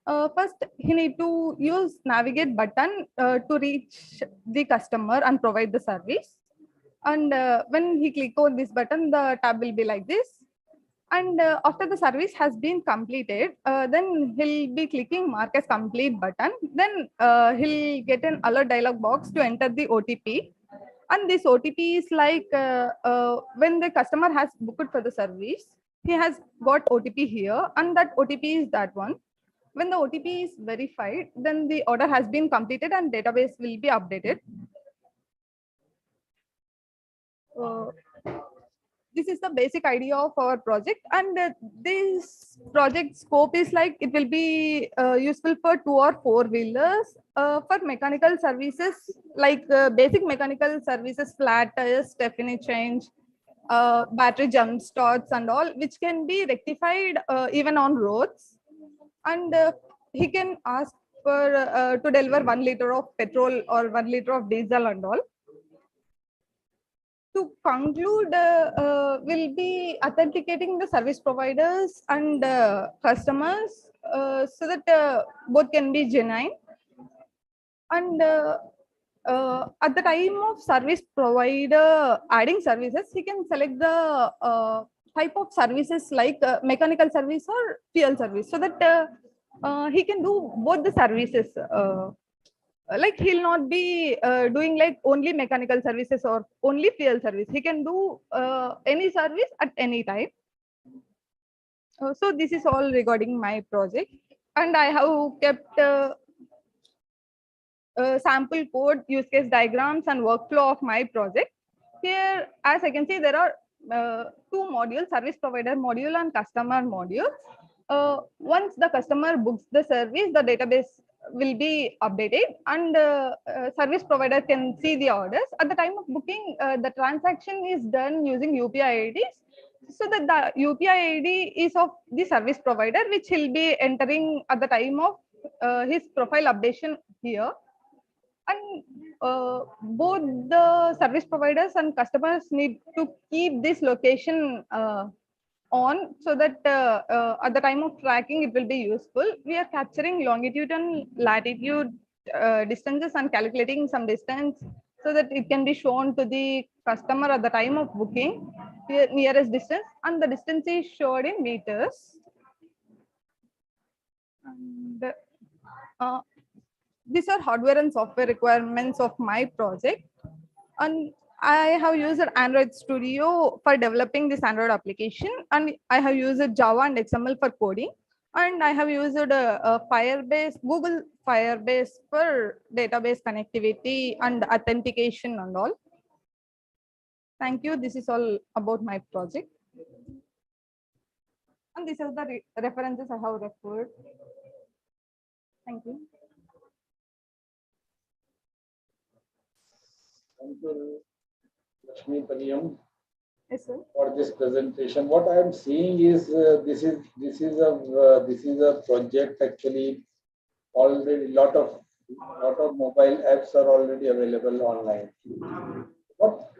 First, he need to use navigate button to reach the customer and provide the service. And when he click on this button, the tab will be like this. And after the service has been completed, then he'll be clicking mark as complete button. Then he'll get an alert dialog box to enter the OTP. And this OTP is like when the customer has booked for the service, he has got OTP here, and that OTP is that one. When the OTP is verified, then the order has been completed and database will be updated. This is the basic idea of our project, and this project scope is like it will be useful for 2 or 4 wheelers. For mechanical services, like basic mechanical services, flat tires, definite change, battery jump starts and all, which can be rectified even on roads. And he can ask for to deliver 1 liter of petrol or 1 liter of diesel and all. To conclude, we'll be authenticating the service providers and customers so that both can be genuine. And at the time of service provider adding services, he can select the type of services like mechanical service or fuel service, so that he can do both the services. Like he'll not be doing like only mechanical services or only fuel service. He can do any service at any time. So this is all regarding my project, and I have kept sample code, use case diagrams, and workflow of my project. Here, as I can see, there are 2 modules: service provider module and customer module. Once the customer books the service, the database will be updated, and service provider can see the orders. At the time of booking, the transaction is done using UPI IDs, so that the UPI ID is of the service provider, which he'll be entering at the time of his profile updation here. And both the service providers and customers need to keep this location on, so that at the time of tracking it will be useful. We are capturing longitude and latitude distances and calculating some distance so that it can be shown to the customer at the time of booking the nearest distance, and the distance is showed in meters. And these are hardware and software requirements of my project, and I have used Android Studio for developing this Android application, and I have used Java and XML for coding, and I have used Firebase, Google Firebase for database connectivity and authentication and all. Thank you. This is all about my project, and these are the references I have referred. Thank you. Thank you, Lakshmi Paniyam, Yes, sir. for this presentation. What I am seeing is this is a project actually already lot of mobile apps are already available online. What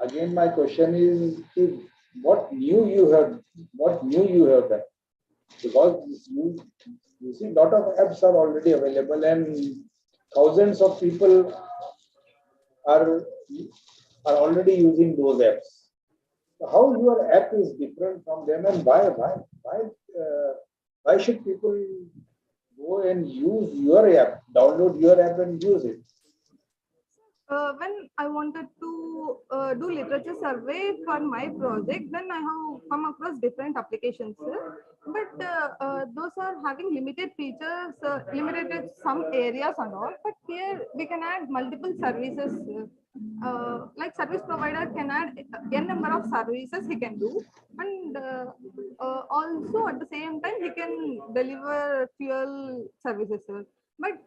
again? My question is, what new you have done? Because you see, lot of apps are already available, and thousands of people are already using those apps. So how your app is different from them, and why should people go and use your app, download your app and use it? When I wanted to do literature survey for my project, then I have come across different applications, but those are having limited features, limited to some areas and all. But here we can add multiple services. Like service provider can add n number of services he can do, and also at the same time he can deliver fuel services. But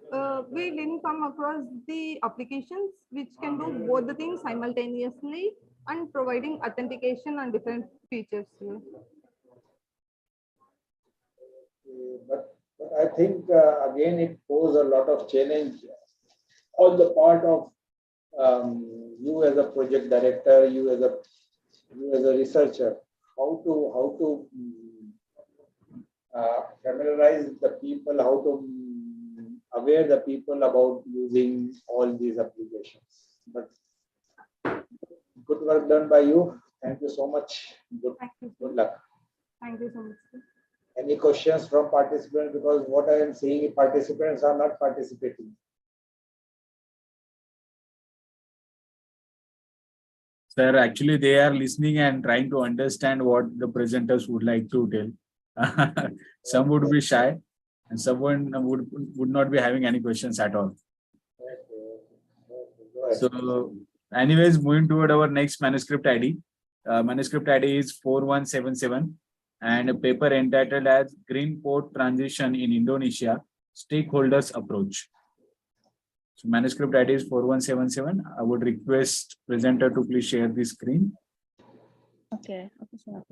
we didn't come across the applications which can do both the things simultaneously and providing authentication and different features. But I think again it poses a lot of challenge on the part of you as a project director, you as a researcher, how to familiarize the people, how to aware the people about using all these applications. But good work done by you. Thank you so much. Good luck. Thank you so much. Any questions from participants? Because what I am seeing, participants are not participating. Sir, actually, they are listening and trying to understand what the presenters would like to tell. Some would be shy, and someone would not be having any questions at all. So, anyways, moving toward our next manuscript ID. Manuscript ID is 4177, and a paper entitled as Green Port Transition in Indonesia, Stakeholders Approach. So manuscript ID is 4177. I would request presenter to please share the screen. Okay, sir.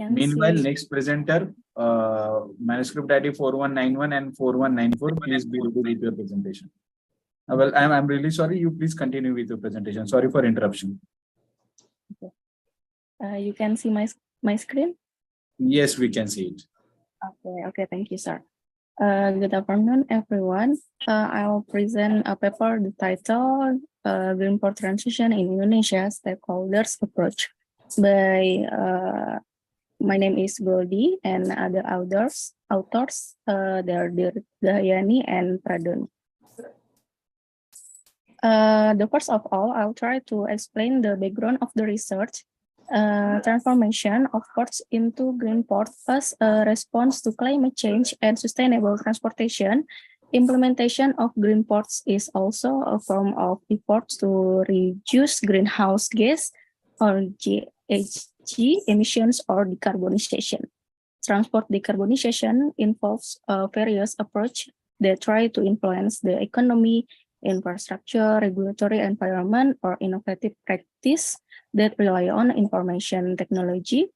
Meanwhile, next presenter, manuscript ID 4191 and 4194, please be ready with your presentation. Well, I'm really sorry. You please continue with your presentation. Sorry for interruption. Okay. You can see my screen? Yes, we can see it. Okay, thank you, sir. Good afternoon, everyone. I will present a paper titled Green Port Transition in Indonesia, Stakeholders Approach by my name is Goldie, and other authors they are Dayani and Pradon. The first of all, I'll try to explain the background of the research. Transformation of ports into green port as a response to climate change and sustainable transportation. Implementation of green ports is also a form of efforts to reduce greenhouse gas or GHG emissions or decarbonization. Transport decarbonization involves various approaches that try to influence the economy, infrastructure, regulatory environment, or innovative practice that rely on information technology,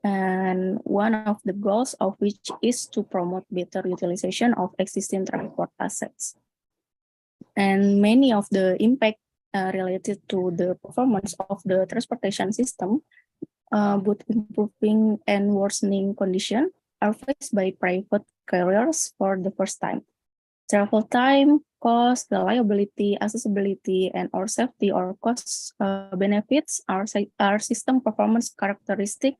and one of the goals of which is to promote better utilization of existing transport assets. And many of the impact related to the performance of the transportation system, both improving and worsening condition, are faced by private carriers for the first time. Travel time, cost, reliability, accessibility, and or safety or cost benefits are system performance characteristic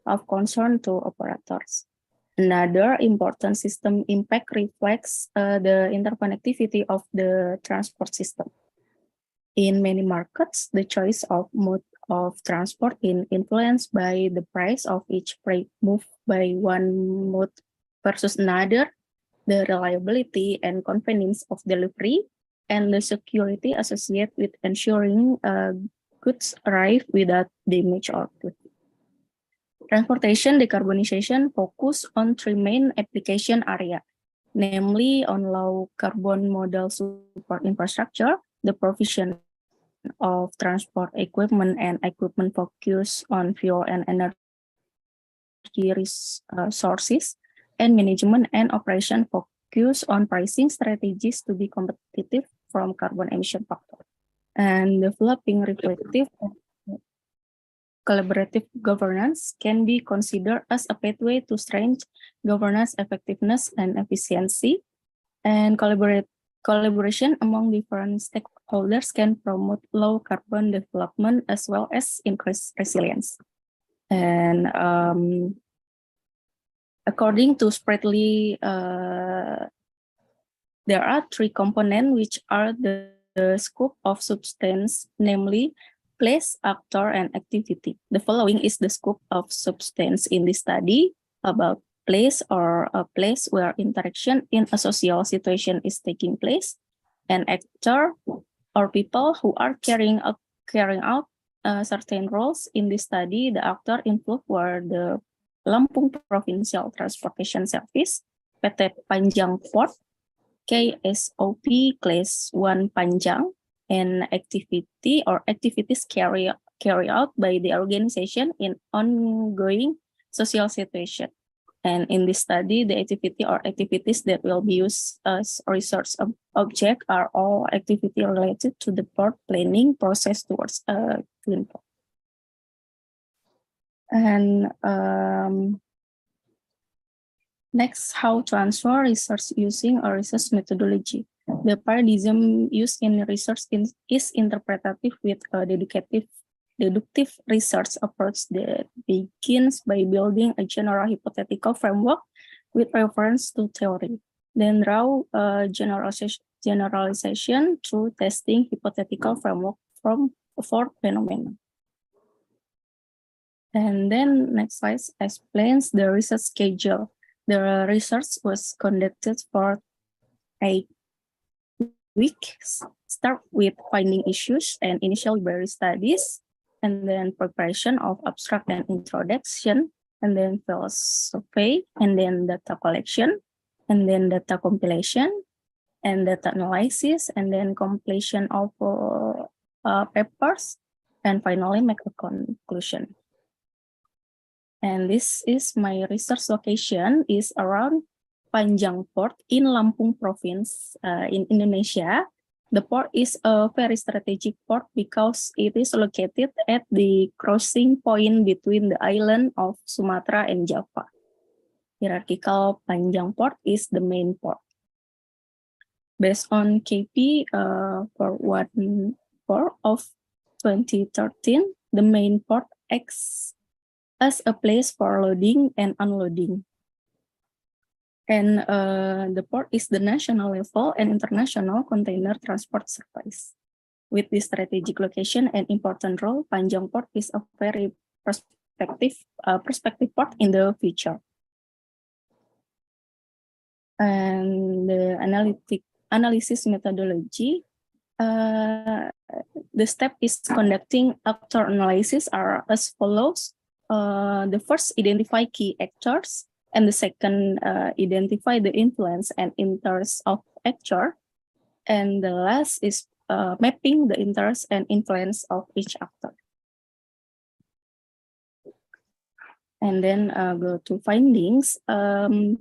of concern to operators. Another important system impact reflects the interconnectivity of the transport system. In many markets, the choice of mode of transport is influenced by the price of each freight moved by one mode versus another, the reliability and convenience of delivery, and the security associated with ensuring goods arrive without damage or theft. Transportation decarbonization focus on three main application area, namely on low carbon modal support infrastructure, the provision of transport equipment and equipment focus on fuel and energy sources, and management and operation focus on pricing strategies to be competitive from carbon emission factor. And developing reflective collaborative governance can be considered as a pathway to strengthen governance effectiveness and efficiency. And collaboration among different stakeholders can promote low carbon development as well as increase resilience. And according to Spratly, there are three components which are the scope of substance, namely place, actor, and activity. The following is the scope of substance in this study about place or a place where interaction in a social situation is taking place, and actor or people who are carrying out certain roles in this study. The actor involved were the Lampung Provincial Transportation Service, PT Panjang Port, KSOP Class 1 Panjang, and activities carried out by the organization in ongoing social situation. And in this study, the activity or activities that will be used as research object are all activity related to the port planning process towards a clean port. And next, how transfer research using a research methodology. The paradigm used in research is interpretative with a deductive research approach that begins by building a general hypothetical framework with reference to theory, then draw a generalization through testing hypothetical framework for phenomena. And then next slide explains the research schedule. The research was conducted for 8 weeks, start with finding issues and initial library studies, and then preparation of abstract and introduction, and then field survey, and then data collection, and then data compilation, and data analysis, and then completion of papers, and finally make a conclusion. And this is my research location is around Panjang Port in Lampung Province in Indonesia. The port is a very strategic port because it is located at the crossing point between the island of Sumatra and Java. Hierarchical Panjang Port is the main port. Based on KP 414 of 2013, the main port acts as a place for loading and unloading. And the port is the national level and international container transport service. With this strategic location and important role, Panjang Port is a very prospective port in the future. And the analysis methodology, the step is conducting actor analysis are as follows. The first, identify key actors, and the second, identify the influence and interests of actor, and the last is mapping the interests and influence of each actor. And then go to findings. In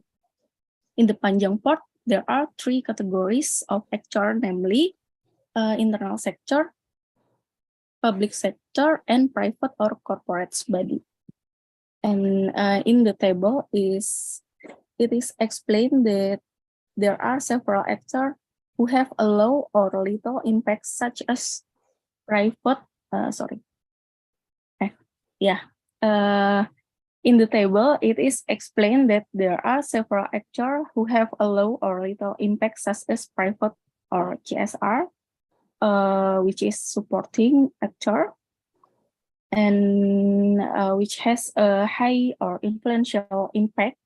the Panjang Port, there are 3 categories of actor, namely internal sector, public sector, and private or corporate body. And in the table it is explained that there are several actors who have a low or little impact, such as private. In the table, it is explained that there are several actors who have a low or little impact, such as private or CSR, which is supporting actor, and which has a high or influential impact.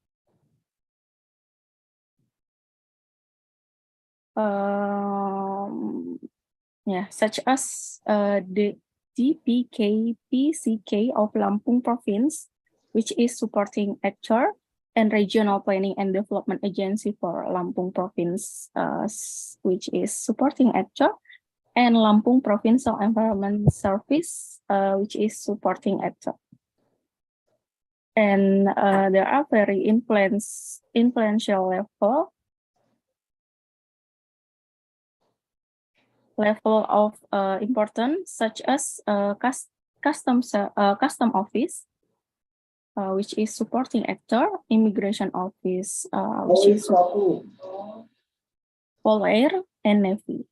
Such as the DPKPCK of Lampung Province, which is supporting actor, and Regional Planning and Development Agency for Lampung Province, which is supporting actor, and Lampung Provincial Environment Service, which is supporting actor. And there are very influential level of importance, such as custom office, which is supporting actor, immigration office, which is Pol Air and Navy.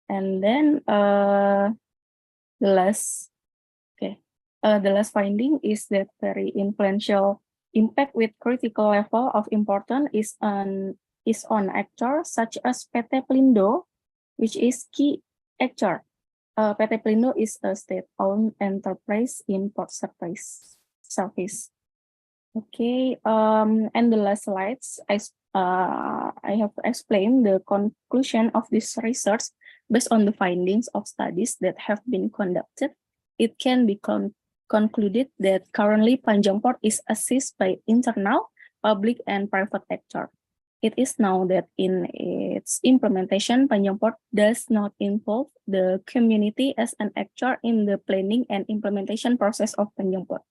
And then the last finding is that very influential impact with critical level of importance is on actors such as PT Pelindo, which is key actor. PT Pelindo is a state-owned enterprise in port service. Okay, and the last slides, I have explained the conclusion of this research based on the findings of studies that have been conducted. It can be concluded that currently Panjang Port is assisted by internal, public, and private actors. It is now that in its implementation, Panjang Port does not involve the community as an actor in the planning and implementation process of Panjang Port.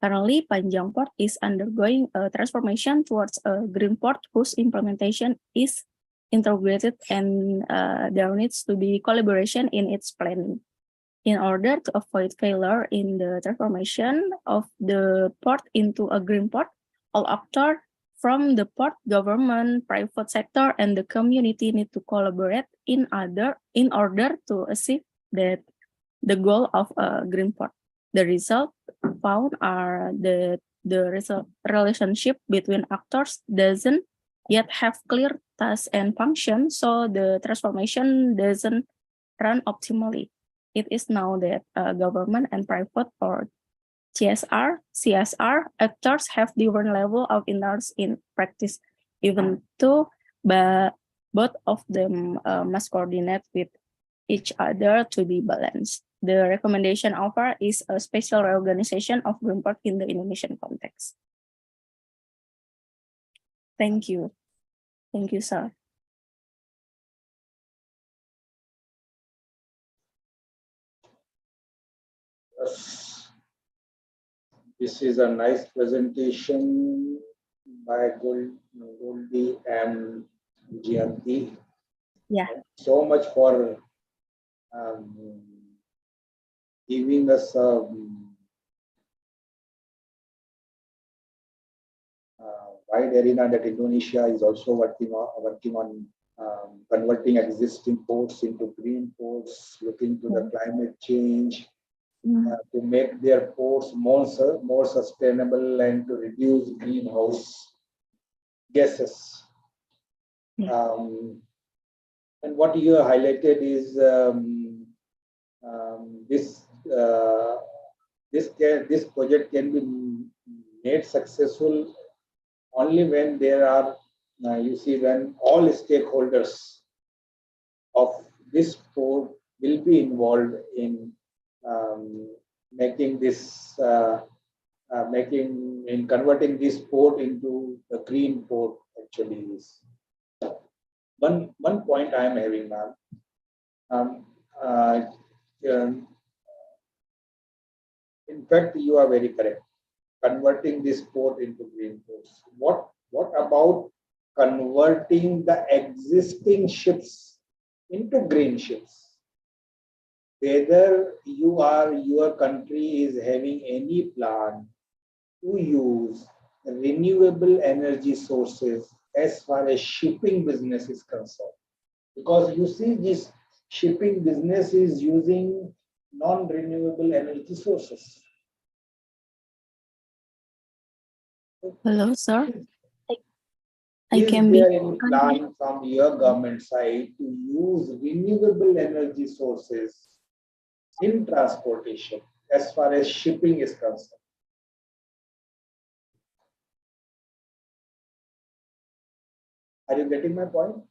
Currently, Panjang Port is undergoing a transformation towards a green port whose implementation is integrated, and there needs to be collaboration in its planning. In order to avoid failure in the transformation of the port into a green port, all actors from the port, government, private sector, and the community need to collaborate in order to achieve the goal of a green port. The result found are the relationship between actors doesn't yet have clear tasks and function, so the transformation doesn't run optimally. It is now that government and private or CSR actors have different level of interest in practice, even though both of them must coordinate with each other to be balanced. The recommendation offer is a special reorganization of green port in the Indonesian context. Thank you. Thank you, sir. This is a nice presentation by Goldie and Gianti. Yeah. So much for giving us a wide arena that Indonesia is also working on converting existing ports into green ports, looking to the climate change, to make their ports more sustainable and to reduce greenhouse gases. And what you have highlighted is this project can be made successful only when there are, when all stakeholders of this port will be involved in converting this port into a green port. Actually, is one point I am having now. In fact, you are very correct. Converting this port into green ports. What about converting the existing ships into green ships? Whether your country is having any plan to use renewable energy sources as far as shipping business is concerned. Because you see, this shipping business is using non-renewable energy sources. Hello, sir. Is there any plan from your government side to use renewable energy sources in transportation as far as shipping is concerned? Are you getting my point?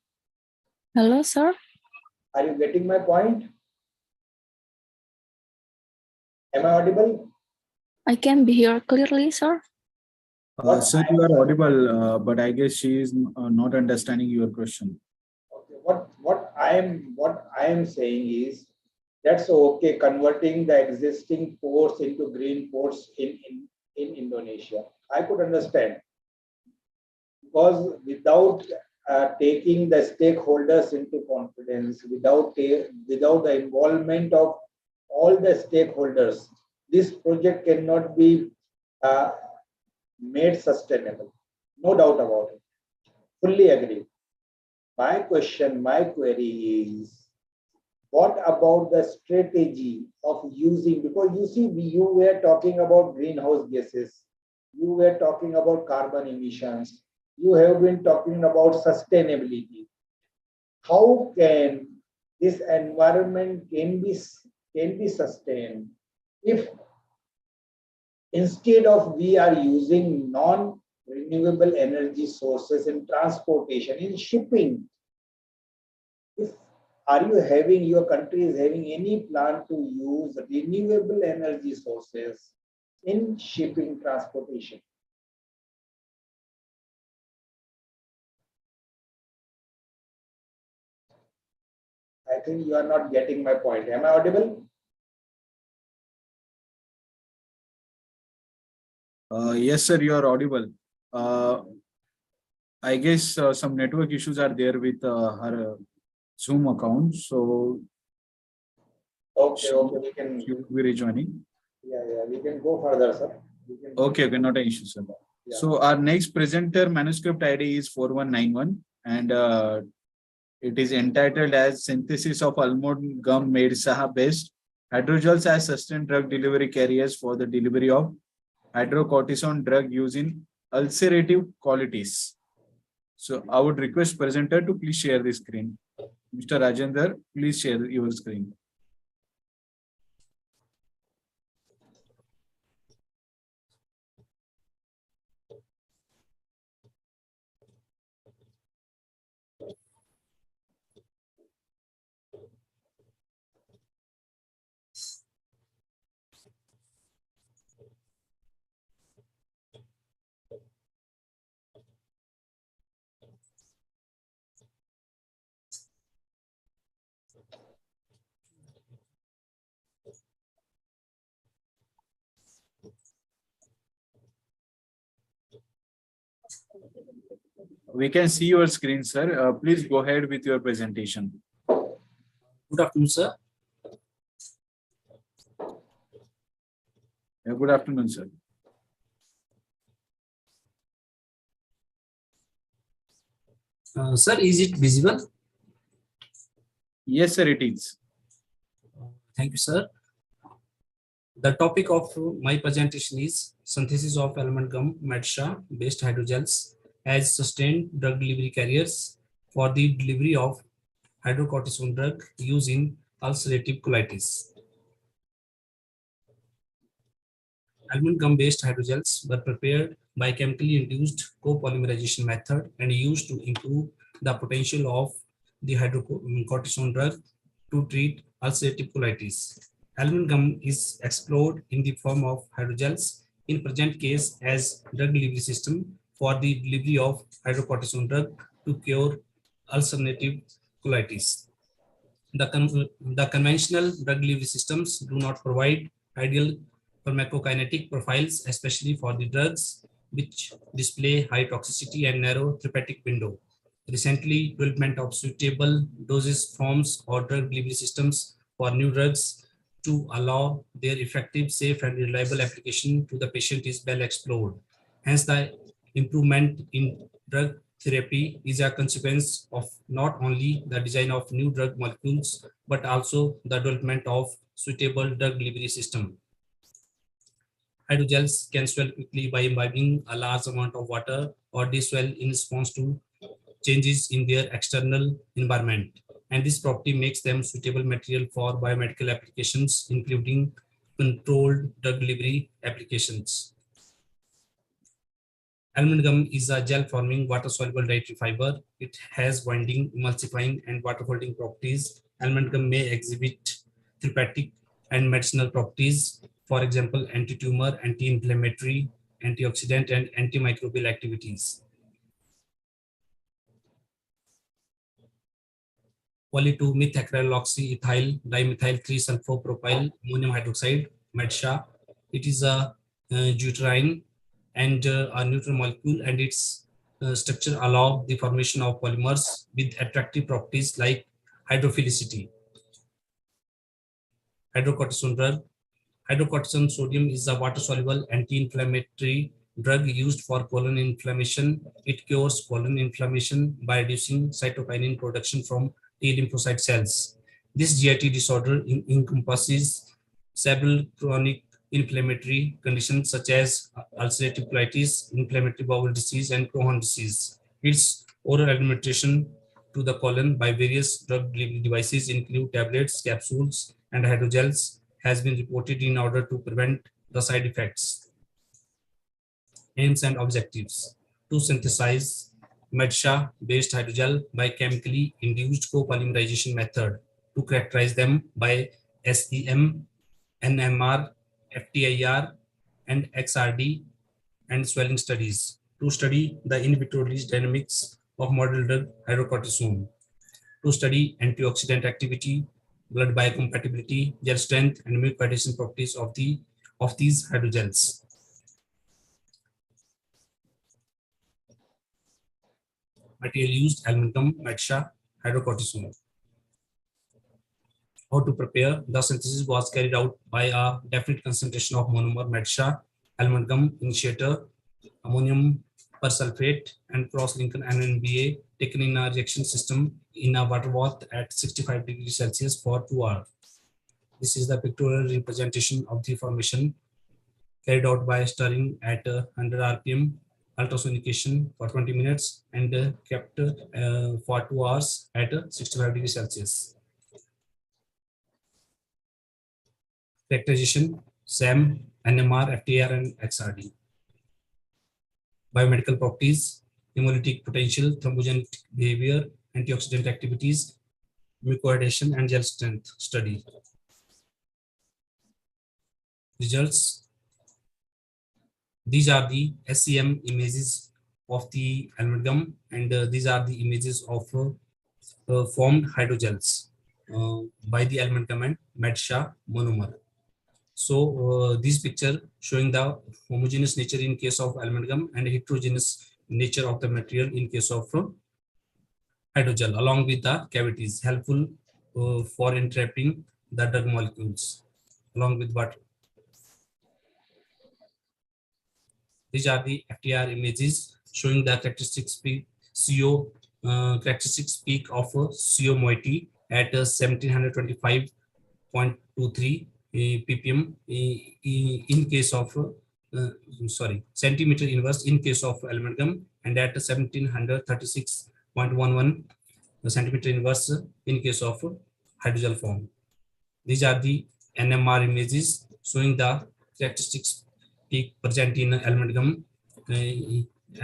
Hello, sir. Are you getting my point? Am I audible? I can be here clearly, sir. Sir, you are audible, but I guess she is not understanding your question. Okay. What I am saying is that's okay, converting the existing ports into green ports in Indonesia. I could understand, because without taking the stakeholders into confidence, without the involvement of all the stakeholders, this project cannot be uh, made sustainable. No doubt about it. Fully agree. My question, my query is, what about the strategy of using, because you see, you were talking about greenhouse gases, you were talking about carbon emissions, you have been talking about sustainability. How can this environment can be sustained if instead of we are using non-renewable energy sources in transportation, in shipping? If are you having, your country is having any plan to use renewable energy sources in shipping transportation? I think you are not getting my point. Am I audible? Yes, sir, you are audible. I guess some network issues are there with her Zoom account, so Okay, okay, we can. she will be rejoining. Yeah, we can go further, sir. Okay, not an issue, sir. Yeah. So our next presenter manuscript ID is 4191, and it is entitled as Synthesis of Almond Gum Made Saha Based Hydrogels as Sustained Drug Delivery Carriers for the Delivery of Hydrocortisone Drug Using Ulcerative Qualities. So I would request presenter to please share the screen. Mr. Rajender, please share your screen. We can see your screen, sir. Please go ahead with your presentation. Good afternoon, sir. Good afternoon, sir. Sir, is it visible? Yes, sir, it is. Thank you, sir. The topic of my presentation is synthesis of almond gum matcha based hydrogels as sustained drug delivery carriers for the delivery of hydrocortisone drug used in ulcerative colitis. Almond gum based hydrogels were prepared by chemically induced copolymerization method and used to improve the potential of the hydrocortisone drug to treat ulcerative colitis. Almond gum is explored in the form of hydrogels in present case as drug delivery system for the delivery of hydrocortisone drug to cure ulcerative colitis. The conventional drug delivery systems do not provide ideal pharmacokinetic profiles, especially for the drugs which display high toxicity and narrow therapeutic window. Recently, development of suitable dosage forms or drug delivery systems for new drugs to allow their effective, safe, and reliable application to the patient is well explored. Hence, the improvement in drug therapy is a consequence of not only the design of new drug molecules, but also the development of suitable drug delivery system. Hydrogels can swell quickly by imbibing a large amount of water or diswell in response to changes in their external environment. And this property makes them suitable material for biomedical applications, including controlled drug delivery applications. Almond gum is a gel-forming water-soluble dietary fiber. It has binding, emulsifying, and water-holding properties. Almond gum may exhibit therapeutic and medicinal properties, for example, anti-tumor, anti-inflammatory, antioxidant, and antimicrobial activities. poly-2-methacryloxyethyl dimethyl 3-sulfopropyl ammonium hydroxide, MEDSHA. It is a deuterine and a neutral molecule, and its structure allow the formation of polymers with attractive properties like hydrophilicity. Hydrocortisone drug. Hydrocortisone sodium is a water-soluble anti-inflammatory drug used for colon inflammation. It cures colon inflammation by reducing cytokinin production from T lymphocyte cells. This GIT disorder encompasses several chronic inflammatory conditions such as ulcerative colitis, inflammatory bowel disease, and Crohn's disease. Its oral administration to the colon by various drug delivery devices include tablets, capsules, and hydrogels has been reported in order to prevent the side effects. Aims and objectives: to synthesize MEDSHA-based hydrogel by chemically induced copolymerization method, to characterize them by SEM, NMR, FTIR, and XRD, and swelling studies, to study the in vitro release dynamics of model drug hydrocortisone, to study antioxidant activity, blood biocompatibility, gel strength, and milk adhesion properties of these hydrogels. Material used: aluminum, MEDSHA, hydrocortisone. How to prepare? The synthesis was carried out by a definite concentration of monomer MEDSHA, aluminum initiator, ammonium persulfate, and cross-linker NNBA taken in a reaction system in a water bath at 65 degrees Celsius for 2 hours. This is the pictorial representation of the formation carried out by stirring at 100 rpm, ultrasonication for 20 minutes, and kept for 2 hours at 65 degrees Celsius. Characterization: SAM, NMR, FTR, and XRD. Biomedical properties: hemolytic potential, thrombogenic behavior, antioxidant activities, mucoadhesion, and gel strength study. Results: these are the SEM images of the amalgam, and these are the images of formed hydrogels by the amalgam and MEDSHA monomer. So this picture showing the homogeneous nature in case of amalgam and heterogeneous nature of the material in case of hydrogel, along with the cavities, helpful for entrapping the drug molecules along with water. These are the FTR images showing the characteristics peak of CO moiety at 1725.23 ppm in case of centimeter inverse in case of amalgam, and at 1736.11 centimeter inverse in case of hydrogel form. These are the NMR images showing the characteristics peak present in amalgam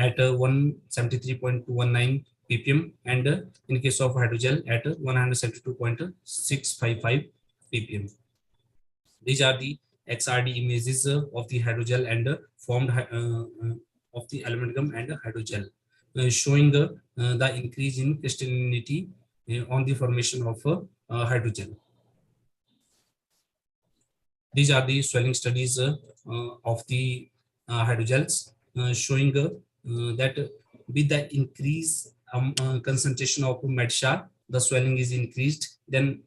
at 173.219 ppm, and in case of hydrogel at 172.655 ppm. These are the XRD images of the hydrogel and formed of the amalgam and hydrogel, showing the increase in crystallinity on the formation of hydrogel. These are the swelling studies of the hydrogels, showing that with the increase concentration of MEDSHA, the swelling is increased, then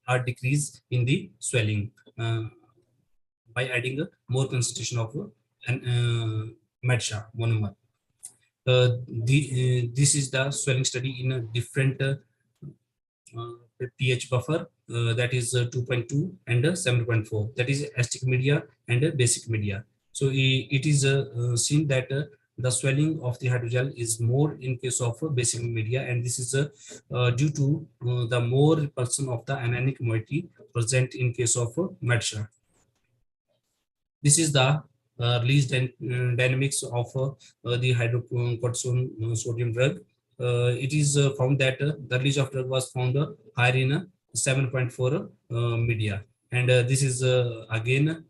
a decrease in the swelling by adding more concentration of MEDSHA monomer. This is the swelling study in a different pH buffer, that is 2.2 and 7.4, that is acetic media and basic media. So it is seen that the swelling of the hydrogel is more in case of basic media, and this is due to the more repulsion of the anionic moiety present in case of MEDSHA. This is the release dynamics of the hydrocortisone sodium drug. It is found that the release of drug was found higher in 7.4 media, and this is again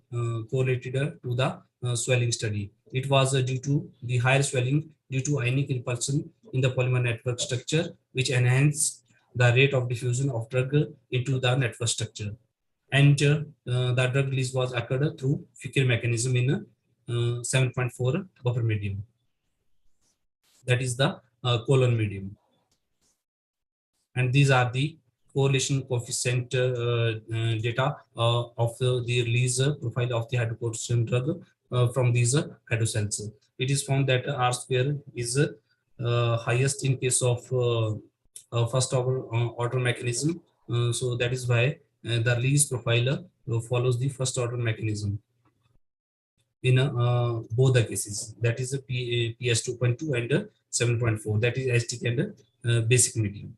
correlated to the swelling study. It was due to the higher swelling due to ionic repulsion in the polymer network structure, which enhanced the rate of diffusion of drug into the network structure. And the drug release was occurred through Ficker mechanism in 7.4 buffer medium. That is the colon medium. And these are the correlation coefficient data of the release profile of the hydrocortisone drug from these hydrocells. It is found that R square is highest in case of first order mechanism. So that is why the release profile follows the first order mechanism in both the cases. That is a PS 2.2 and 7.4. That is STK and basic medium.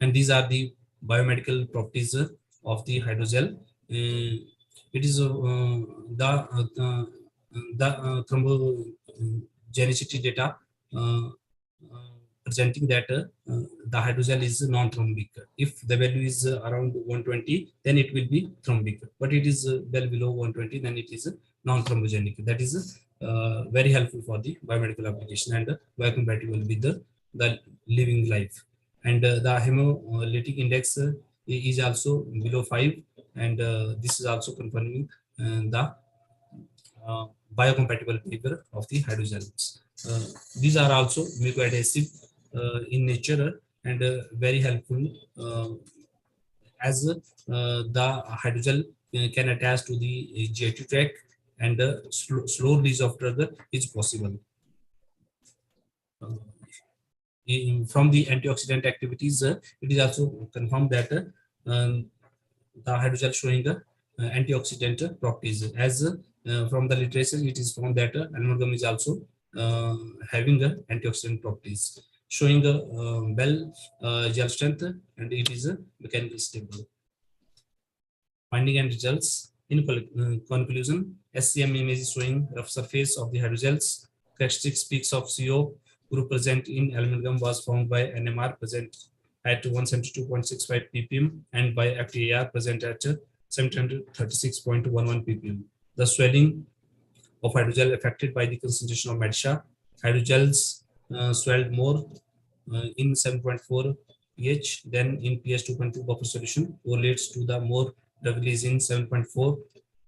And these are the biomedical properties of the hydrogel. It is the thrombogenicity data presenting that the hydrogel is non-thrombic. If the value is around 120, then it will be thrombic. But it is well below 120, then it is non-thrombogenic. That is very helpful for the biomedical application and biocompatible with the living life. And the hemolytic index is also below 5, and this is also confirming the biocompatible behavior of the hydrogels. These are also mucoadhesive in nature and very helpful as the hydrogel can attach to the GI tract, and slow release of drug is possible. From the antioxidant activities, it is also confirmed that the hydrogel showing antioxidant properties. As from the literature, it is found that amalgam is also having antioxidant properties, showing well gel strength, and it is mechanically stable. Finding and results. In conclusion, SCM image is showing rough surface of the hydrogels. Characteristic peaks of CO group present in amalgam was found by NMR present at 172.65 ppm and by FTAR present at 736.11 ppm. The swelling of hydrogel affected by the concentration of MEDSHA. Hydrogels swelled more in 7.4 pH than in pH 2.2 buffer solution, correlates to the more drug release in 7.4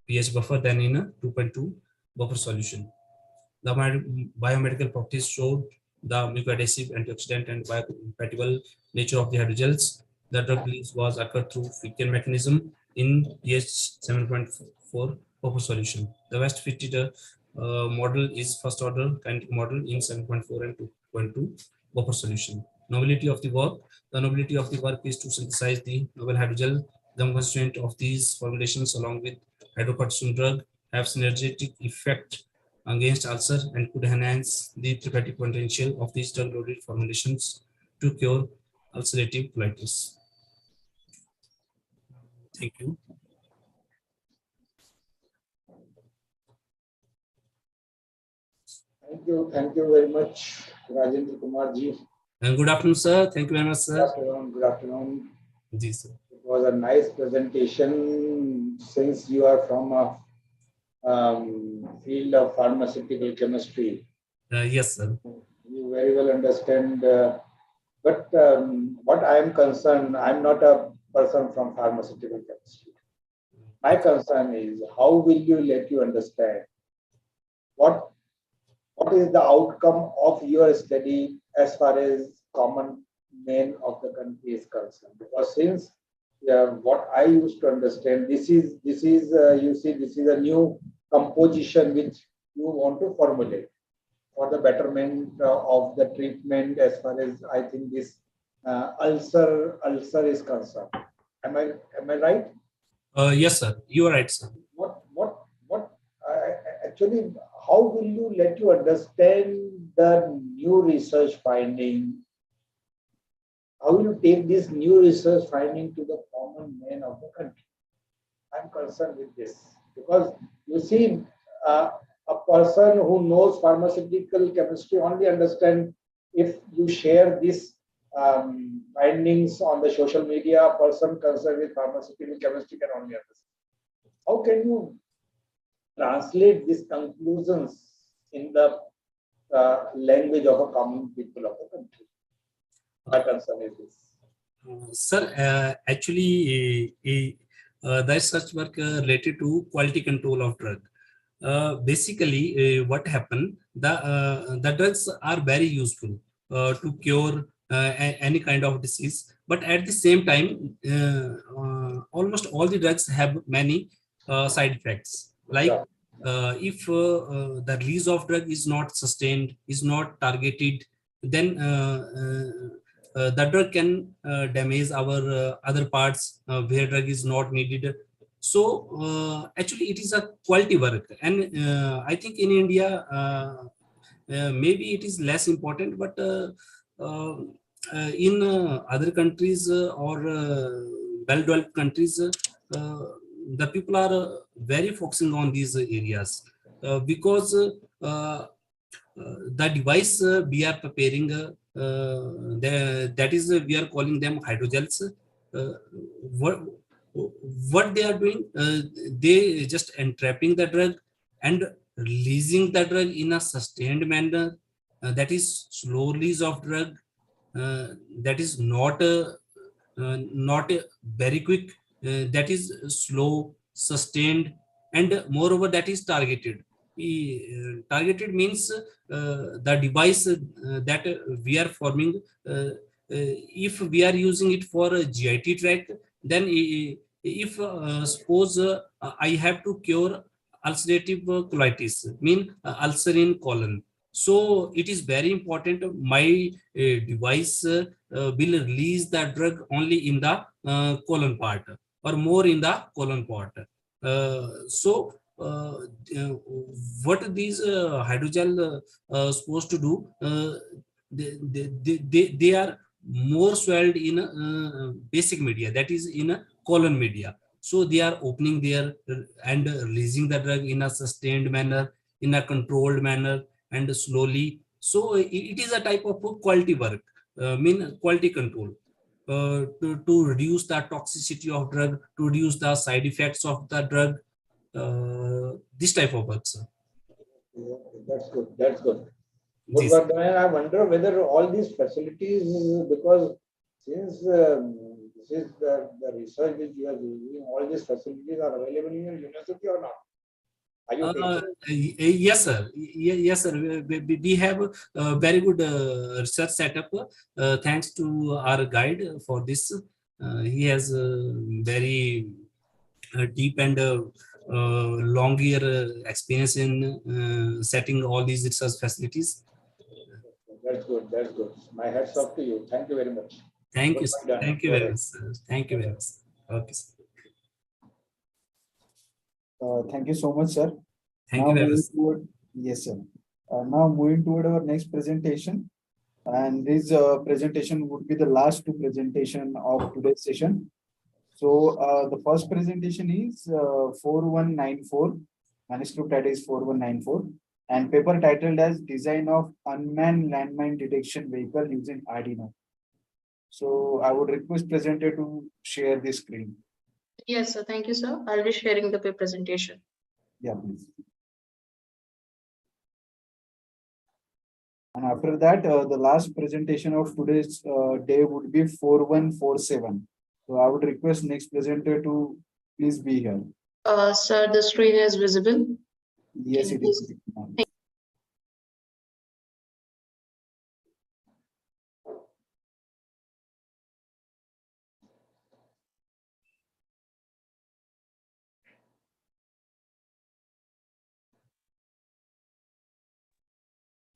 pH buffer than in a 2.2 buffer solution. The biomedical properties showed the mucoadhesive, antioxidant, and biocompatible nature of the hydrogels. The drug release was occurred through Ficker mechanism in pH 7.4 buffer solution. The best fitted model is first order kinetic model in 7.4 and 2.2 buffer solution. Novelty of the work. The novelty of the work is to synthesize the novel hydrogel. The constituent of these formulations along with hydrocortisone drug have synergetic effect against ulcer and could enhance the therapeutic potential of these drug-loaded formulations to cure ulcerative colitis. Thank you. Thank you very much, Rajendra Kumar ji. And good afternoon, sir. Thank you very much, sir. Good afternoon. Yes, sir. It was a nice presentation. Since you are from a field of pharmaceutical chemistry, yes, sir. You very well understand. But what I am concerned, I'm not a person from pharmaceutical chemistry. My concern is how will you let you understand what is the outcome of your study as far as common man of the country is concerned? Because since what I used to understand, this is you see, this is a new composition which you want to formulate for the betterment of the treatment as far as I think this ulcer is concerned. Am I right? Yes, sir. You are right, sir. Actually, how will you let you understand the new research finding? How will you take this new research finding to the common man of the country? I'm concerned with this because you see, a person who knows pharmaceutical chemistry only understand if you share these findings on the social media. A person concerned with pharmaceutical chemistry can only understand. How can you translate these conclusions in the language of a common people of the country? My concern is this. Sir, actually, there is such work related to quality control of drug. Basically, what happened? The drugs are very useful to cure any kind of disease, but at the same time, almost all the drugs have many side effects. Like Yeah. if the release of drug is not sustained, is not targeted, then the drug can damage our other parts where drug is not needed. So actually it is a quality work, and I think in India maybe it is less important, but uh, in other countries or well developed countries, the people are very focusing on these areas because the device we are preparing, that is we are calling them hydrogels. Uh, what what they are doing, they just entrapping the drug and releasing the drug in a sustained manner. That is slow release of drug. That is not very quick. That is slow, sustained, and moreover that is targeted. Targeted means the device that we are forming, if we are using it for a GIT track, then if suppose I have to cure ulcerative colitis, mean ulcer in colon, so it is very important my device will release the drug only in the colon part or more in the colon part. So uh, uh, what these hydrogel supposed to do, they are more swelled in basic media, that is in a colon media. So they are opening there and releasing the drug in a sustained manner, in a controlled manner, and slowly. So it is a type of quality work, mean quality control, to reduce the toxicity of drug, to reduce the side effects of the drug, this type of work, sir. That's good. That's good. Good This. work. And I wonder whether all these facilities, because since this is the research which you are doing, all these facilities are available in your university or not? Are you taking? Yes, sir. Yes, sir. We have a very good research setup. Thanks to our guide for this. He has very deep and long year experience in setting all these research facilities. That's good. That's good. My hats off to you. Thank you very much. Thank Good you. work done. Thank you Go very ahead. much, sir. Thank you very much. Okay, sir. Thank you so much, sir. Thank Now you very moving much. toward, yes, sir. Now moving toward our next presentation. And this presentation would be the last two presentation of today's session. So the first presentation is 4194, manuscript title is 4194, and paper titled as Design of Unmanned Landmine Detection Vehicle using Arduino. So I would request presenter to share the screen. Yes, sir. Thank you, sir. I'll be sharing the presentation. Yeah, please. And after that, the last presentation of today's day would be 4147. So I would request next presenter to please be here. Sir, the screen is visible. Yes, Can it you is. please-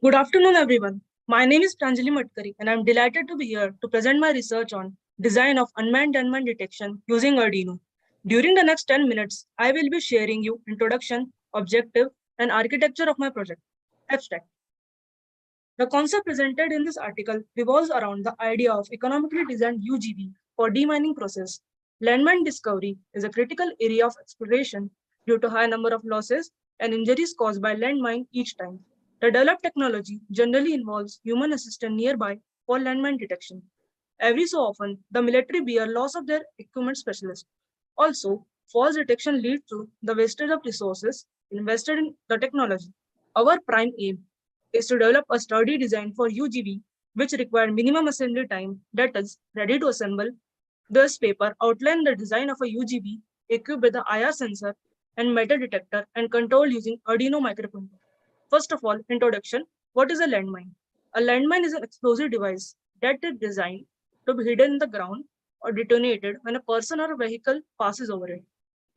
Good afternoon, everyone. My name is Pranjali Matkari, and I'm delighted to be here to present my research on design of unmanned gunman detection using Arduino. During the next 10 minutes, I will be sharing you introduction, objective, and architecture of my project. Abstract. The concept presented in this article revolves around the idea of economically designed UGV for demining process. Landmine discovery is a critical area of exploration due to high number of losses and injuries caused by landmine each time. The developed technology generally involves human assistance nearby for landmine detection. Every so often, the military bear loss of their equipment specialist. Also, false detection leads to the wastage of resources invested in the technology. Our prime aim is to develop a sturdy design for UGV which require minimum assembly time, that is, ready to assemble. This paper outlined the design of a UGV equipped with the IR sensor and metal detector and controlled using Arduino microcontroller. First of all, introduction. What is a landmine? A landmine is an explosive device that is designed to be hidden in the ground or detonated when a person or a vehicle passes over it.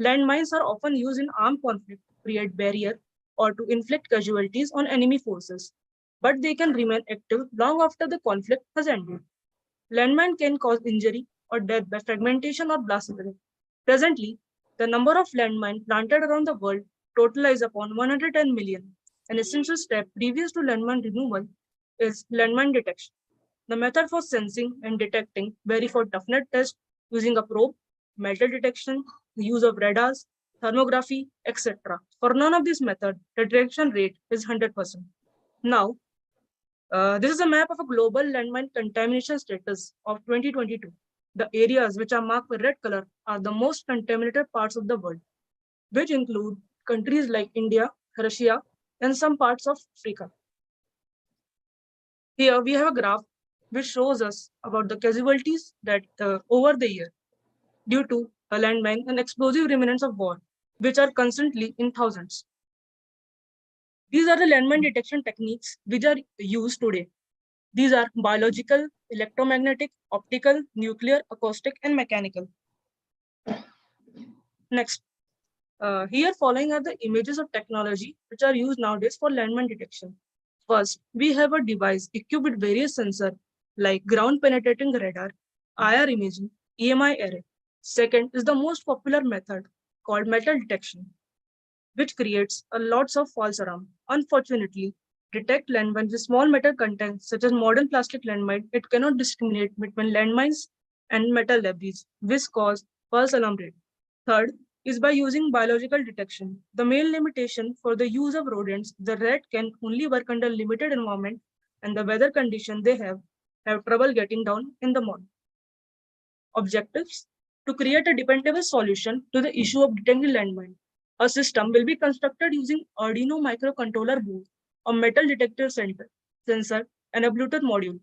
Landmines are often used in armed conflict to create barrier or to inflict casualties on enemy forces, but they can remain active long after the conflict has ended. Landmine can cause injury or death by fragmentation or blast spread. Presently, the number of landmines planted around the world totalize upon 110 million. An essential step previous to landmine removal is landmine detection. The method for sensing and detecting vary for toughness test using a probe, metal detection, the use of radars, thermography, etc. For none of these methods, the detection rate is 100%. Now, this is a map of a global landmine contamination status of 2022. The areas which are marked with red color are the most contaminated parts of the world, which include countries like India, Russia, and some parts of Africa. Here we have a graph which shows us about the casualties that over the year due to a landmine and explosive remnants of war, which are constantly in thousands. These are the landmine detection techniques which are used today. These are biological, electromagnetic, optical, nuclear, acoustic, and mechanical. Next, here following are the images of technology which are used nowadays for landmine detection. First, we have a device equipped with various sensors like ground penetrating radar, IR imaging, EMI array. Second is the most popular method called metal detection, which creates a lots of false alarm. Unfortunately, detect landmines with small metal content, such as modern plastic landmine, it cannot discriminate between landmines and metal debris, which cause false alarm rate. Third is by using biological detection. The main limitation for the use of rodents, the rat can only work under limited environment and the weather condition they have trouble getting down in the morning. Objectives: to create a dependable solution to the issue of detecting landmine. A system will be constructed using Arduino microcontroller board, a metal detector sensor, and a Bluetooth module.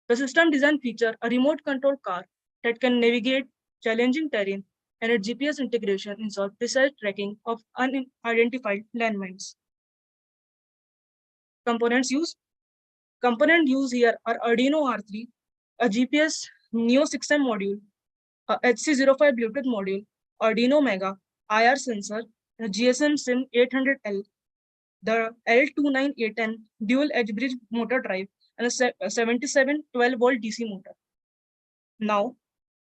The system design features a remote control car that can navigate challenging terrain, and a GPS integration ensures precise tracking of unidentified landmines. Components used. Component used here are Arduino R3, a GPS Neo 6M module, a HC05 Bluetooth module, Arduino Mega, IR sensor, a GSM SIM 800L, the L298N dual edge bridge motor drive, and a 77 12-volt DC motor. Now,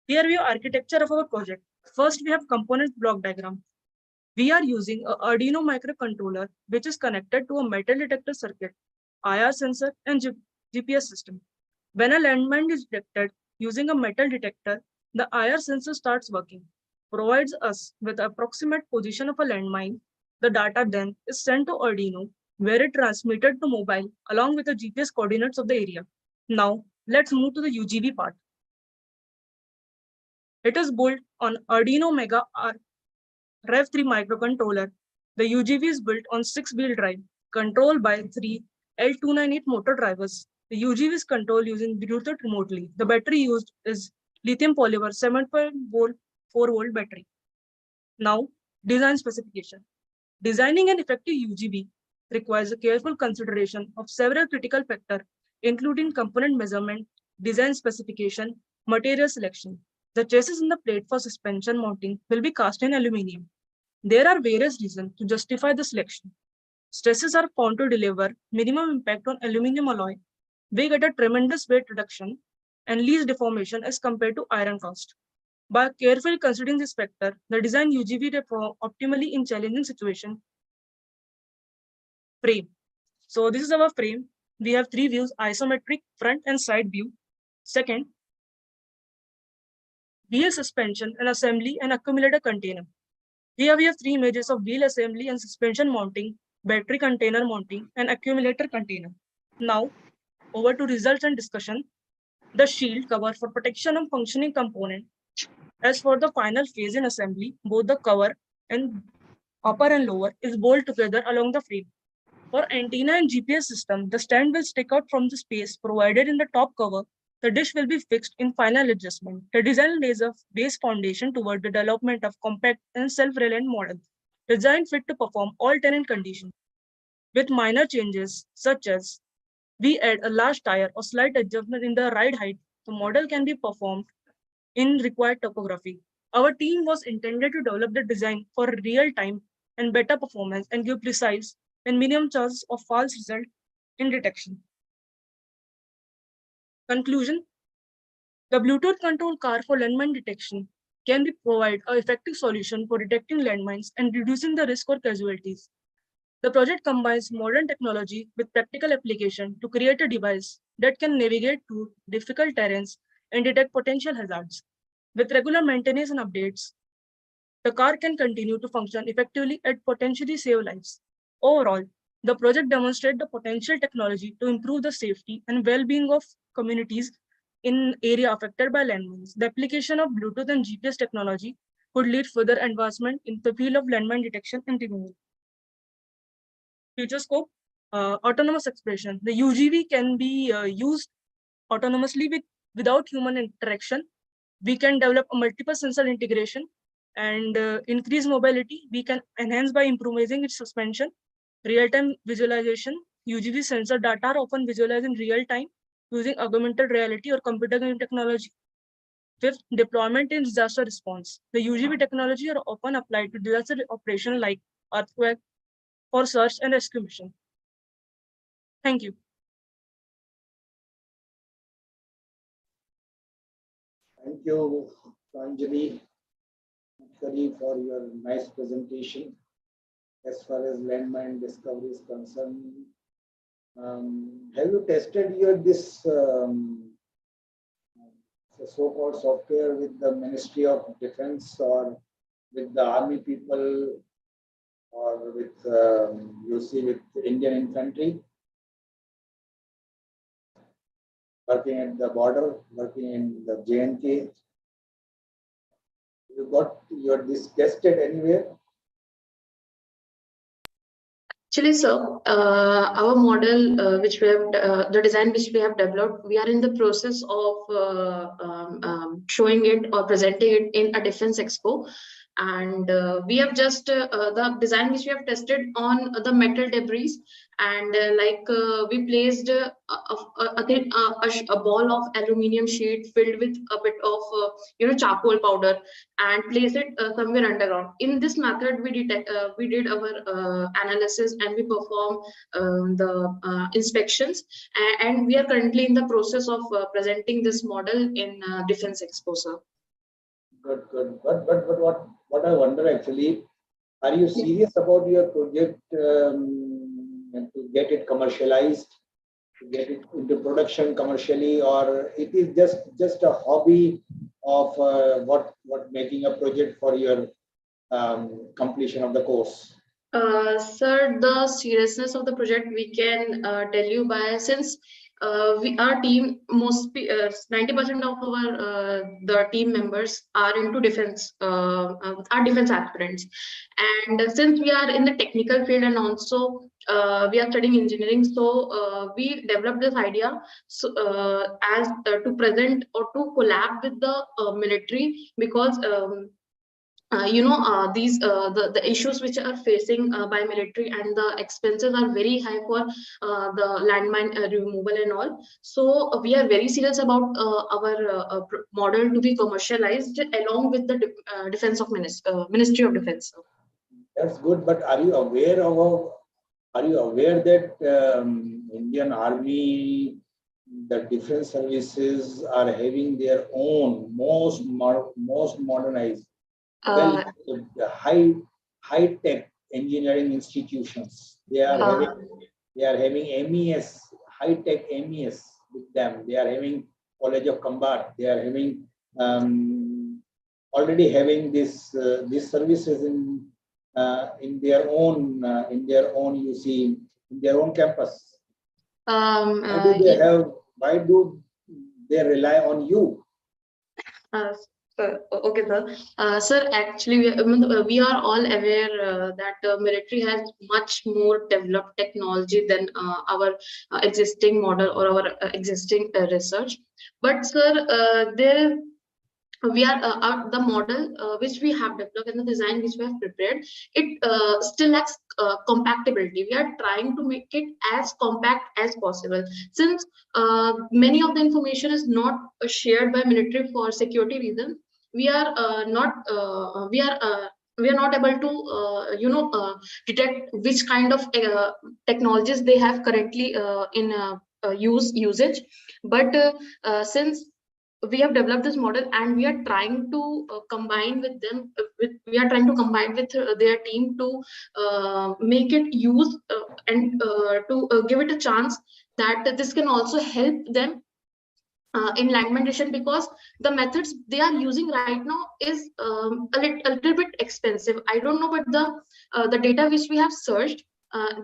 here we have architecture of our project. First, we have component block diagram. We are using a Arduino microcontroller, which is connected to a metal detector circuit, IR sensor, and GPS system. When a landmine is detected using a metal detector, the IR sensor starts working, provides us with the approximate position of a landmine. The data then is sent to Arduino, where it transmitted to mobile along with the GPS coordinates of the area. Now, let's move to the UGV part. It is built on Arduino Mega Rev3 microcontroller. The UGV is built on 6-wheel drive, controlled by 3 L298 motor drivers. The UGV is controlled using Bluetooth remotely. The battery used is lithium polymer 7.4 4-volt battery. Now, design specification. Designing an effective UGV requires a careful consideration of several critical factors, including component measurement, design specification, material selection. The chassis and the plate for suspension mounting will be cast in aluminum. There are various reasons to justify the selection. Stresses are found to deliver minimum impact on aluminum alloy. We get a tremendous weight reduction and least deformation as compared to iron cast. By carefully considering this factor, the design UGV perform optimally in challenging situations. Frame. So this is our frame. We have 3 views: isometric, front and side view. Second, wheel suspension and assembly and accumulator container. Here we have 3 images of wheel assembly and suspension mounting, battery container mounting, and accumulator container. Now, over to results and discussion. The shield cover for protection of functioning component. As for the final phase in assembly, both the cover and upper and lower is bolted together along the frame. For antenna and GPS system, the stand will stick out from the space provided in the top cover. The dish will be fixed in final adjustment. The design lays a base foundation toward the development of compact and self-reliant model, designed fit to perform all terrain conditions. With minor changes, such as we add a large tire or slight adjustment in the ride height, the model can be performed in required topography. Our team was intended to develop the design for real-time and better performance and give precise and minimum chances of false result in detection. Conclusion: the Bluetooth control car for landmine detection can be provide an effective solution for detecting landmines and reducing the risk or casualties. The project combines modern technology with practical application to create a device that can navigate through difficult terrains and detect potential hazards. With regular maintenance and updates, the car can continue to function effectively and potentially save lives. Overall, the project demonstrates the potential technology to improve the safety and well-being of communities in area affected by landmines. The application of Bluetooth and GPS technology could lead further advancement in the field of landmine detection and removal. Future scope: autonomous expression. The UGV can be used autonomously without human interaction. We can develop a multiple sensor integration and increase mobility. We can enhance by improving its suspension, real-time visualization. UGV sensor data are often visualized in real time using augmented reality or computer game technology. Fifth, deployment in disaster response. The UGV technology are often applied to disaster operation like earthquake for search and rescue mission. Thank you. Thank you, Pranjali, for your nice presentation. As far as landmine discovery is concerned, have you tested this so-called software with the Ministry of Defense or with the army people or with with Indian infantry working at the border, working in the JNK? You got this tested anywhere? Actually, sir, our model, which we have, the design which we have developed, we are in the process of showing it or presenting it in a defense expo. And we have just the design which we have tested on the metal debris, and we placed a ball of aluminium sheet filled with a bit of charcoal powder and place it somewhere underground. In this method, we did our analysis and we perform the inspections, and we are currently in the process of presenting this model in Defense Expo, sir. Good, good. But what I wonder actually, are you serious about your project to get it commercialized, to get it into production commercially, or it is just a hobby of what making a project for your completion of the course? Sir, the seriousness of the project we can tell you by, since our team, 90% of our the team members are into defense, are defense aspirants, and since we are in the technical field and also we are studying engineering, so we developed this idea as to present or to collab with the military, because these the issues which are facing by military and the expenses are very high for the landmine removal and all. So we are very serious about our model to be commercialized along with the defense of Ministry of Defense. That's good, but are you aware that Indian Army, the defense services are having their own most modernized, the high tech engineering institutions? They are having MES, high tech MES with them. They are having College of Combat. They are having already having this services in their own you see, in their own campus. Why do they rely on you? Okay, sir. Sir, actually, we are all aware that military has much more developed technology than our existing model or our existing research. But, sir, there we are the model which we have developed and the design which we have prepared, it still lacks compactability. We are trying to make it as compact as possible, since many of the information is not shared by military for security reasons. We are not we are not able to detect which kind of technologies they have currently in usage. But since we have developed this model and we are trying to combine with them we are trying to combine with their team to make it use and to give it a chance that this can also help them in language, because the methods they are using right now is a little bit expensive. I don't know, but the data which we have searched,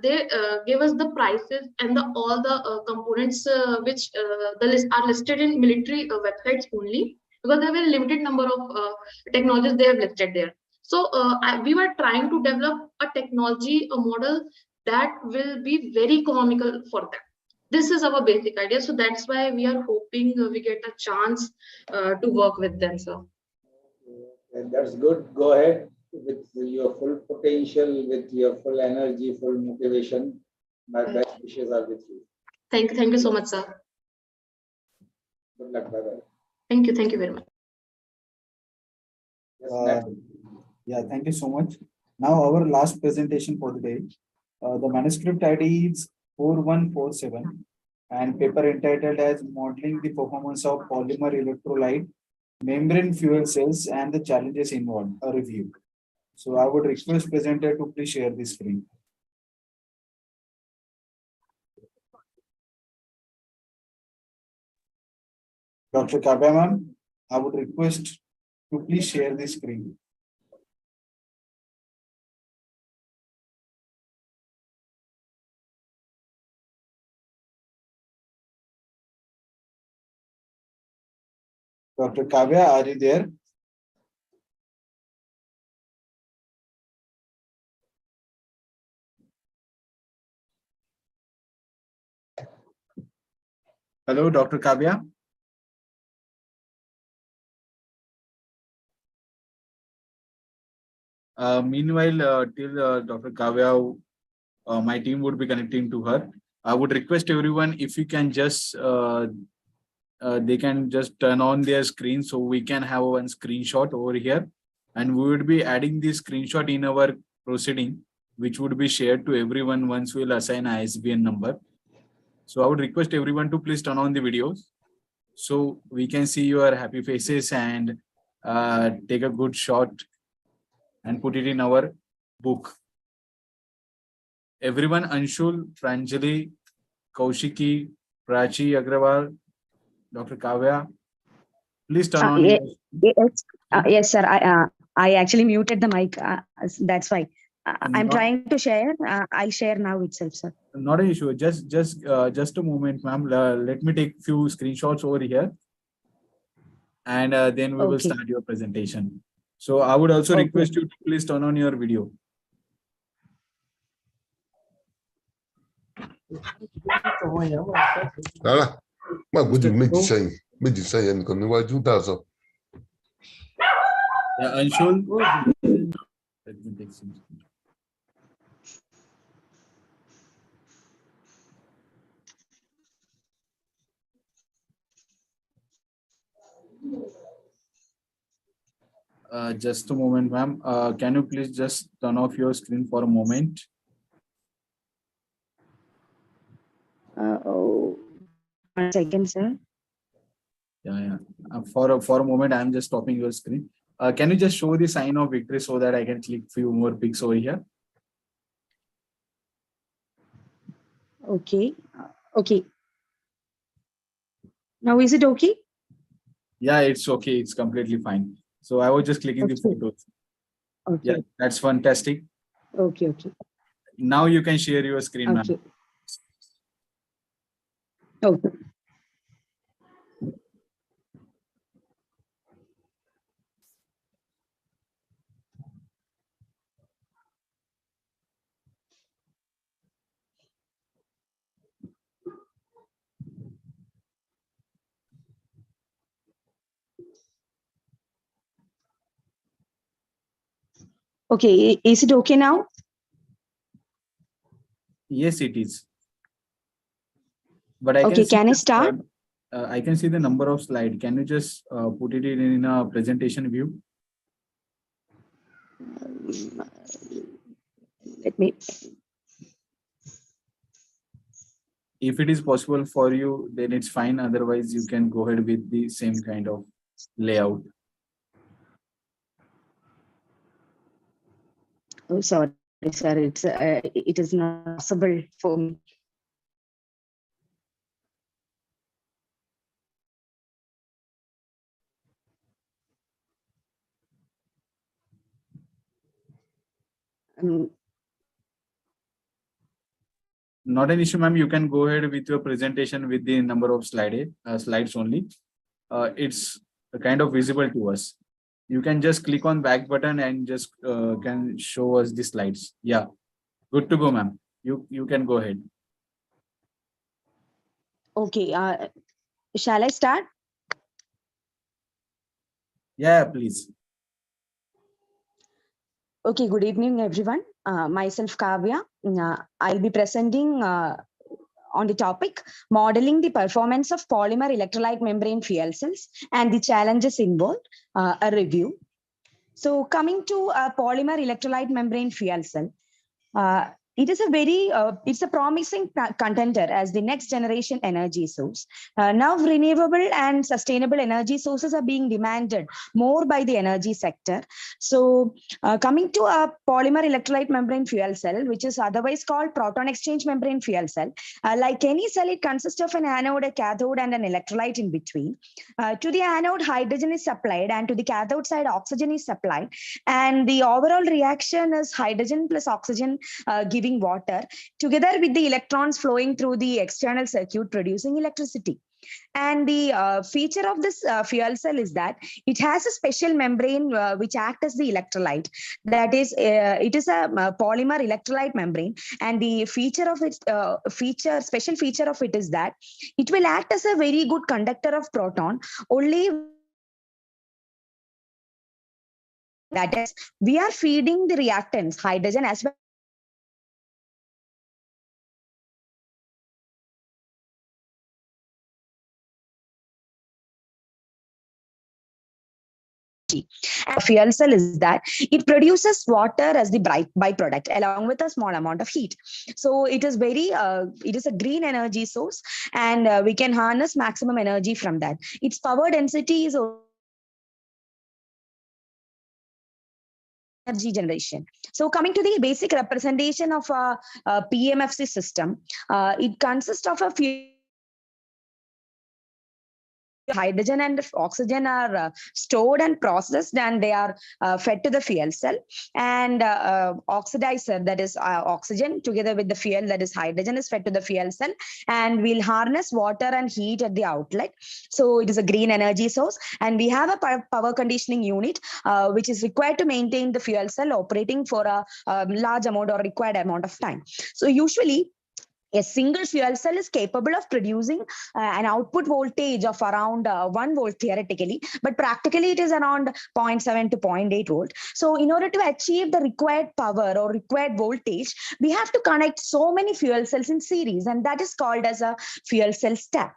they gave us the prices and all the components which the list are listed in military websites only, because there were a limited number of technologies they have listed there. So we were trying to develop a technology, a model that will be very economical for them. This is our basic idea, so that's why we are hoping we get a chance to work with them, sir. And that's good. Go ahead with your full potential, with your full energy, full motivation. My best wishes are with you. Thank you so much, sir. Good luck, brother. Thank you very much. Yeah, thank you so much. Now our last presentation for the day. The manuscript ID is 4147 and paper entitled as Modeling the Performance of Polymer Electrolyte Membrane Fuel Cells and the Challenges Involved, a review. So I would request presenter to please share the screen. Dr. Kavya ma'am, I would request to please share the screen. Dr. Kavya, are you there? Hello, Dr. Kavya. Meanwhile, till Dr. Kavya, my team would be connecting to her. I would request everyone if you can just they can just turn on their screen so we can have one screenshot over here, and we would be adding this screenshot in our proceeding, which would be shared to everyone once we'll assign a ISBN number. So I would request everyone to please turn on the videos so we can see your happy faces and take a good shot and put it in our book. Everyone, Anshul, Pranjali, Kaushiki, Prachi Agrawal, Dr. Kavya, please turn on. Yes, sir. I actually muted the mic. That's why I'm trying to share. I share now itself, sir. Not an issue. Just a moment, ma'am. Let me take few screenshots over here, and then we will start your presentation. So I would also request you to please turn on your video. Yeah, Anshul. Let me take some. Just a moment, ma'am. Can you please just turn off your screen for a moment? One second, sir. Yeah. For a moment, I'm just stopping your screen. Can you just show the sign of victory so that I can click few more pics over here? Okay. Okay. Now is it okay? Yeah, it's okay. It's completely fine. So I was just clicking the photos. Okay. Yeah, that's fantastic. Okay. Now you can share your screen, ma'am. Okay. Okay, is it okay now? Yes, it is. But I can Okay, see can I the, start? I can see the number of slide. Can you just put it in a presentation view? Let me. If it is possible for you, then it's fine. Otherwise, you can go ahead with the same kind of layout. Oh, sorry, sir. It is not possible for me. Um, Not an issue, ma'am. You can go ahead with your presentation with the number of slides only. It's kind of visible to us. You can just click on back button and just can show us the slides. Yeah, good to go, ma'am. You can go ahead. okay, shall I start? Yeah, please. Okay, good evening, everyone. Myself, Kavya. I'll be presenting on the topic modeling the performance of polymer electrolyte membrane fuel cells and the challenges involved, a review. So coming to a polymer electrolyte membrane fuel cell, uh, it is a very it's a promising contender as the next generation energy source. Now renewable and sustainable energy sources are being demanded more by the energy sector. So coming to a polymer electrolyte membrane fuel cell, which is otherwise called proton exchange membrane fuel cell, like any cell, it consists of an anode, a cathode, and an electrolyte in between. To the anode, hydrogen is supplied, and to the cathode side, oxygen is supplied. And the overall reaction is hydrogen plus oxygen giving water together with the electrons flowing through the external circuit producing electricity. And the feature of this fuel cell is that it has a special membrane which acts as the electrolyte. That is, it is a polymer electrolyte membrane, and the feature of its special feature of it is that it will act as a very good conductor of proton only. That is, we are feeding the reactants hydrogen as well. And fuel cell is that it produces water as the byproduct along with a small amount of heat. So it is it is a green energy source, and we can harness maximum energy from that. Its power density is energy generation. So coming to the basic representation of a PMFC system, it consists of a few hydrogen and oxygen are stored and processed, and they are fed to the fuel cell, and oxidizer, that is oxygen, together with the fuel, that is hydrogen, is fed to the fuel cell, and we'll harness water and heat at the outlet. So it is a green energy source, and we have a power conditioning unit which is required to maintain the fuel cell operating for a large amount or required amount of time. So usually a single fuel cell is capable of producing an output voltage of around 1 volt theoretically, but practically it is around 0.7 to 0.8 volt. So in order to achieve the required power or required voltage, we have to connect so many fuel cells in series, and that is called as a fuel cell stack.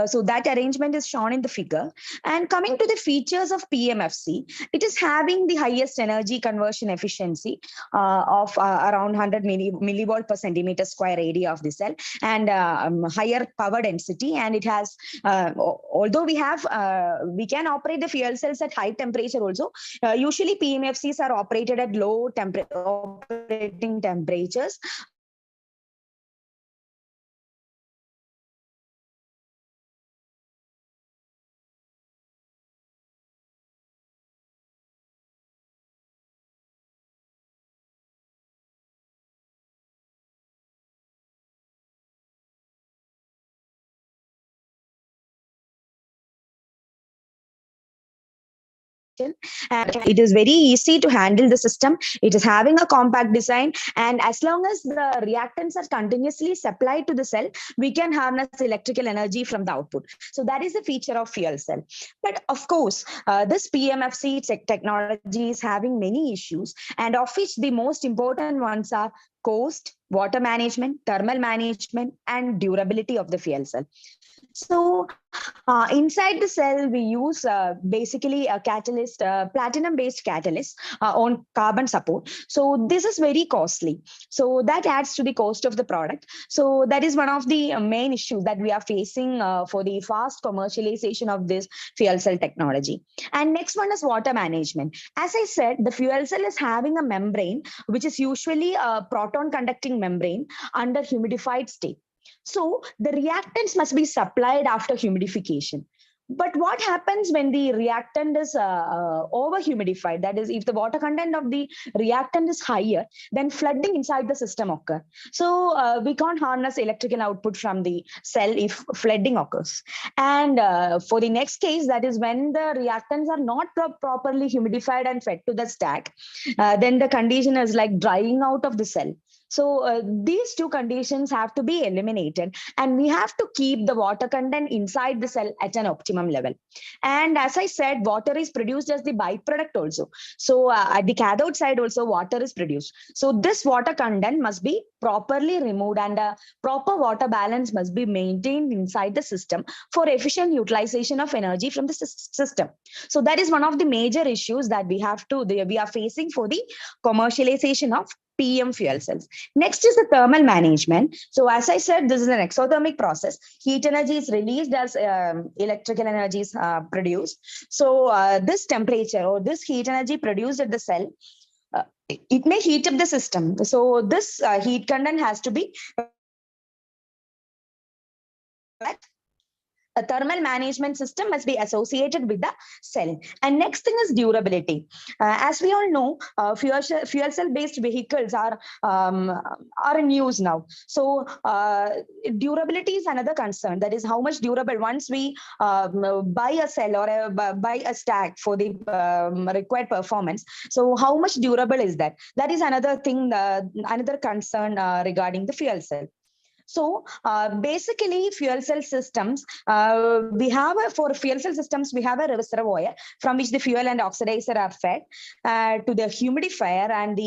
So that arrangement is shown in the figure. And coming to the features of PMFC, it is having the highest energy conversion efficiency of around 100 millivolt per centimeter square area of the cell, and higher power density. And it has, although we can operate the fuel cells at high temperature also, usually PMFCs are operated at low operating temperatures. and it is very easy to handle the system. It is having a compact design, and as long as the reactants are continuously supplied to the cell, we can harness electrical energy from the output. So that is the feature of fuel cell. But of course, this PMFC technology is having many issues, and of which the most important ones are cost, water management, thermal management, and durability of the fuel cell. So inside the cell, we use basically a catalyst, platinum-based catalyst on carbon support. So this is very costly. So that adds to the cost of the product. So that is one of the main issues that we are facing for the fast commercialization of this fuel cell technology. And next one is water management. As I said, the fuel cell is having a membrane, which is usually a proton conducting membrane under humidified state. So the reactants must be supplied after humidification. But what happens when the reactant is over humidified? That is, if the water content of the reactant is higher, then flooding inside the system occurs. So we can't harness electrical output from the cell if flooding occurs. And for the next case, that is when the reactants are not properly humidified and fed to the stack, then the condition is like drying out of the cell. So these two conditions have to be eliminated, and we have to keep the water content inside the cell at an optimum level. And as I said, water is produced as the byproduct also. So at the cathode side also, water is produced. So this water content must be properly removed, and a proper water balance must be maintained inside the system for efficient utilization of energy from the system. So that is one of the major issues that we are facing for the commercialization of PM fuel cells. Next is the thermal management. So as I said, this is an exothermic process. Heat energy is released as electrical energy is produced. So this temperature or this heat energy produced at the cell, it may heat up the system. So this heat content has to be a thermal management system must be associated with the cell. And next thing is durability. As we all know, fuel cell based vehicles are in use now. So durability is another concern. That is how much durable. Once we buy a cell or buy a stack for the required performance, so how much durable is that? That is another thing, another concern regarding the fuel cell. So basically, fuel cell systems, for fuel cell systems, we have a reservoir from which the fuel and oxidizer are fed to the humidifier, and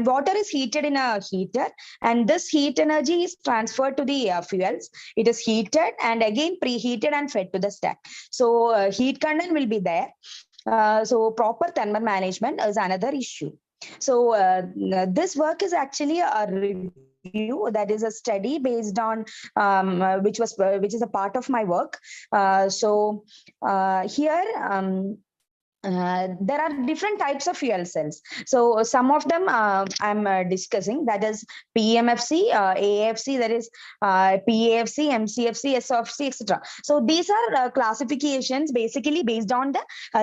water is heated in a heater, and this heat energy is transferred to the fuels. It is heated and again preheated and fed to the stack. So heat content will be there. So proper thermal management is another issue. So this work is actually a review, that is a study based on which is a part of my work. Here there are different types of fuel cells. So some of them I'm discussing, that is PMFC, AFC, that is PAFC, MCFC, SOFC, etc. So these are classifications basically based on the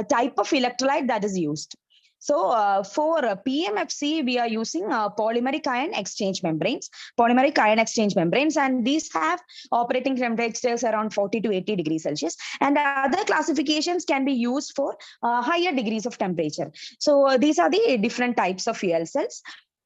type of electrolyte that is used. So for PMFC, we are using polymeric ion exchange membranes, and these have operating temperatures around 40 to 80 degrees Celsius. And other classifications can be used for higher degrees of temperature. So these are the different types of fuel cells.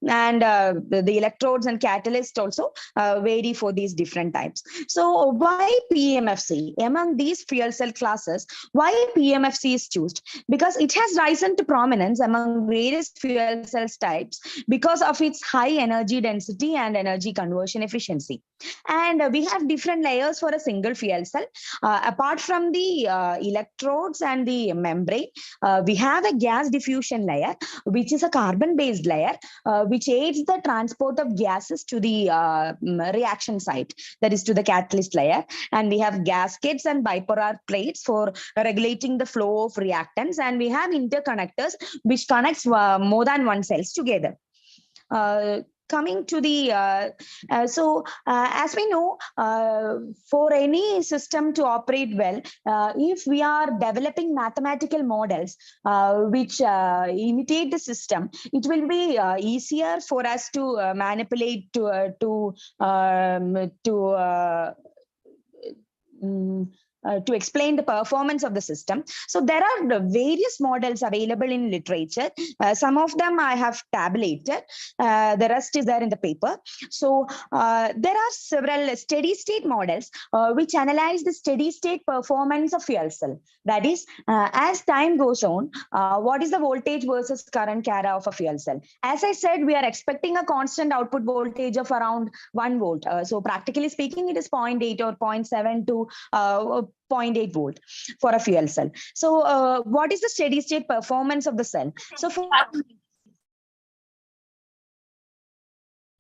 And the electrodes and catalysts also vary for these different types. So why PMFC? Among these fuel cell classes, why PMFC is chosen? Because it has risen to prominence among various fuel cell types because of its high energy density and energy conversion efficiency. And we have different layers for a single fuel cell. Apart from the electrodes and the membrane, we have a gas diffusion layer, which is a carbon-based layer, which aids the transport of gases to the reaction site, that is to the catalyst layer. And we have gaskets and bipolar plates for regulating the flow of reactants. And we have interconnectors which connects more than one cells together. Coming to the, as we know, for any system to operate well, if we are developing mathematical models which imitate the system, it will be easier for us to manipulate to explain the performance of the system. So there are the various models available in literature. Some of them I have tabulated. The rest is there in the paper. So there are several steady state models which analyze the steady state performance of fuel cell. That is, as time goes on, what is the voltage versus current CARA of a fuel cell? As I said, we are expecting a constant output voltage of around 1 volt. So practically speaking, it is 0.8 or 0.7 to 0.8 volt for a fuel cell. So what is the steady state performance of the cell? So for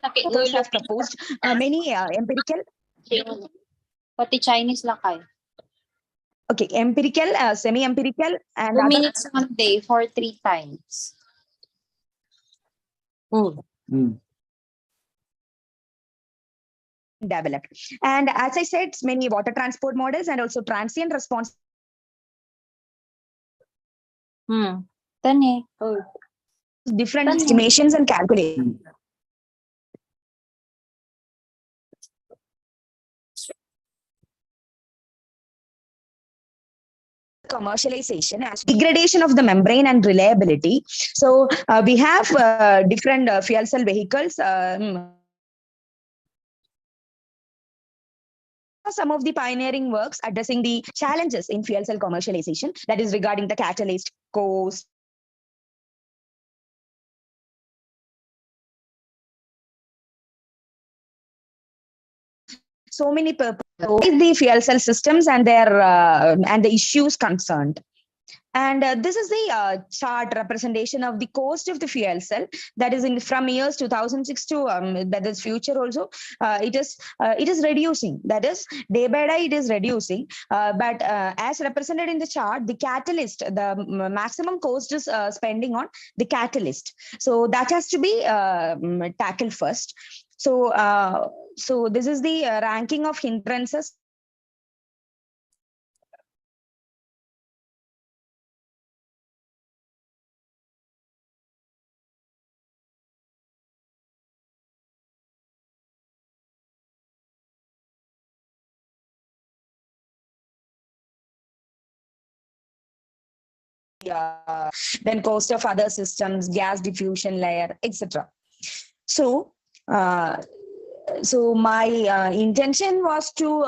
authors have proposed many empirical. Pati Chinese lang kayo. Okay, empirical, semi-empirical, and 2 minutes one day for 3 times. Developed. And as I said, many water transport models and also transient response. Different estimations and calculations. Commercialization as degradation of the membrane and reliability. So we have different fuel cell vehicles. Some of the pioneering works addressing the challenges in fuel cell commercialization, that is regarding the catalyst, cost, so many purposes, the fuel cell systems and their and the issues concerned. And this is the chart representation of the cost of the fuel cell, that is in from years 2006 to that is future also. It is reducing, that is day by day it is reducing, but as represented in the chart, the catalyst, the maximum cost is spending on the catalyst, so that has to be tackled first. So this is the ranking of hindrances. Then cost of other systems, gas diffusion layer, etc. So my intention was to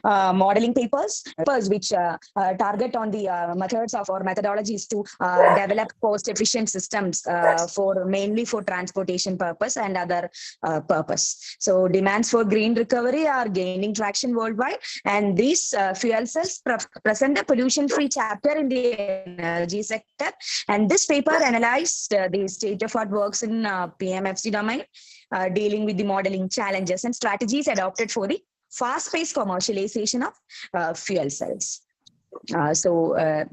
modeling papers which target on the methods of or methodologies to develop cost-efficient systems mainly for transportation purpose and other purpose. So demands for green recovery are gaining traction worldwide, and these fuel cells present a pollution-free chapter in the energy sector. And this paper analyzed the state-of-art works in PMFC domain, dealing with the modeling challenges and strategies adopted for the fast-paced commercialization of fuel cells. So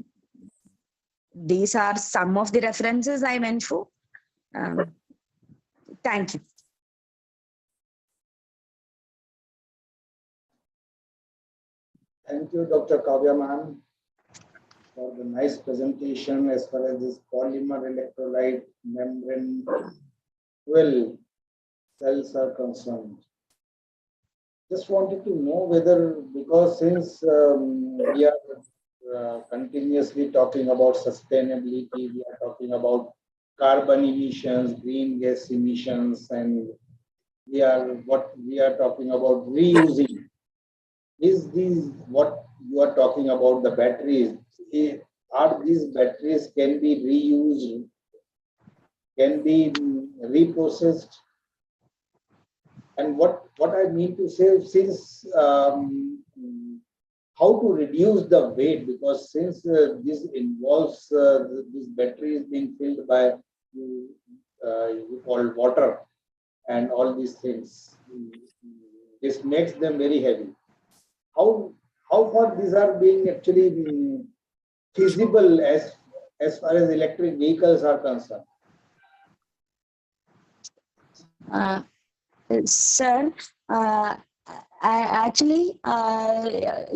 these are some of the references I went for. Thank you. Thank you, Dr. Kavya ma'am, for the nice presentation as far as this polymer electrolyte membrane fuel cells are concerned. Just wanted to know whether, because since we are continuously talking about sustainability, we are talking about carbon emissions, green gas emissions, and we are talking about reusing. Is these what you are talking about, the batteries? Are these batteries can be reused, can be reprocessed? And what I mean to say, since how to reduce the weight, because since this involves this battery is being filled by you call water and all these things, this makes them very heavy. How far these are being actually feasible as far as electric vehicles are concerned? Sir, actually,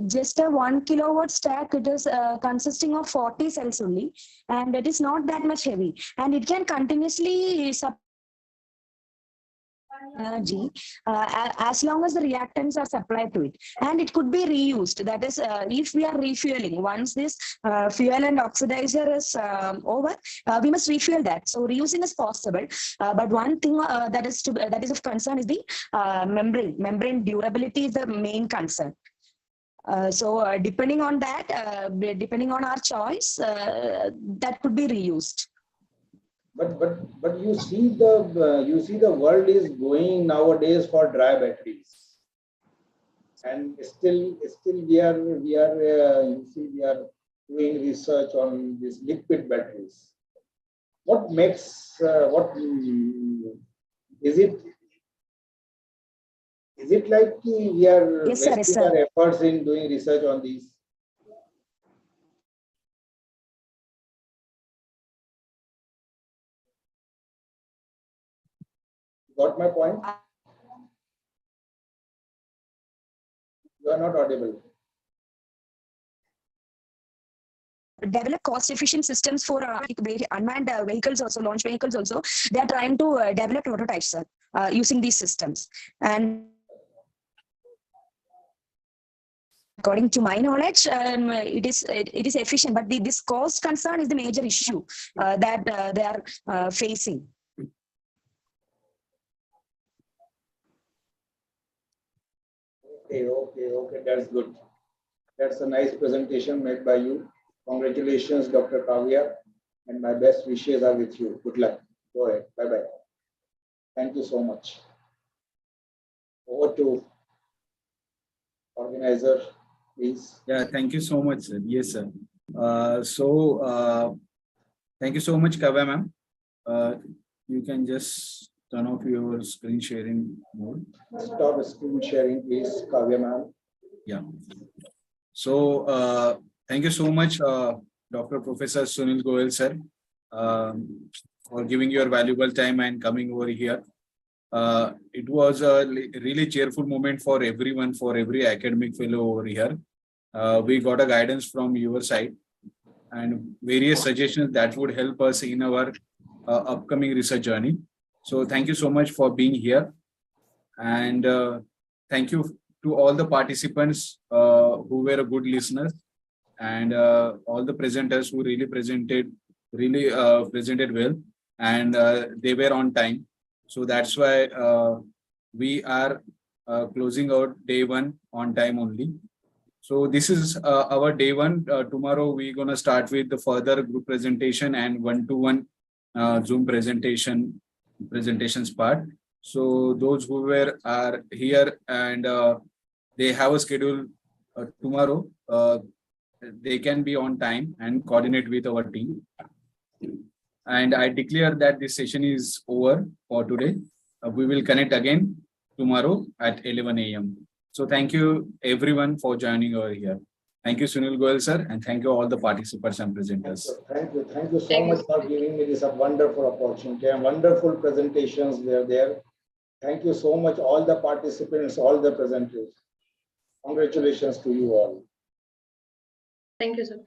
just a 1 kilowatt stack, it is consisting of 40 cells only, and it is not that much heavy, and it can continuously support energy as long as the reactants are supplied to it, and it could be reused. That is, if we are refueling, once this fuel and oxidizer is over, we must refuel that. So reusing is possible, but one thing that is of concern is the membrane durability is the main concern. So depending on that, depending on our choice, that could be reused. But you see the world is going nowadays for dry batteries, and still we are doing research on these liquid batteries. What makes is it like we are Yes, sir, wasting our efforts in doing research on these? Got my point? You are not audible. Develop cost-efficient systems for unmanned vehicles, also launch vehicles. Also, they are trying to develop prototypes using these systems. And according to my knowledge, it is efficient, but this cost concern is the major issue that they are facing. Okay. That's good. That's a nice presentation made by you. Congratulations, Dr. Kavya, and my best wishes are with you. Good luck. Go ahead. Bye-bye. Thank you so much. Over to organizer, please. Yeah, thank you so much, sir. Yes, sir. Thank you so much, Kavya ma'am. You can just turn off your screen sharing mode. Stop screen sharing, please, Kavya ma'am. Yeah. So thank you so much, Dr. Professor Sunil Goel, sir, for giving your valuable time and coming over here. It was a really cheerful moment for everyone, for every academic fellow over here. We got a guidance from your side and various suggestions that would help us in our upcoming research journey. So thank you so much for being here. And thank you to all the participants who were good listeners, and all the presenters who really presented well, and they were on time. So that's why we are closing out day one on time only. So this is our day one. Tomorrow we're going to start with the further group presentation and one-to-one Zoom presentations part. So those who are here and they have a schedule tomorrow, they can be on time and coordinate with our team. And I declare that this session is over for today. We will connect again tomorrow at 11 a.m. So thank you everyone for joining over here. Thank you, Sunil Goel, sir, and thank you all the participants and presenters. Thank you so much for giving me this wonderful opportunity and wonderful presentations were there. Thank you so much, all the participants, all the presenters. Congratulations to you all. Thank you, sir.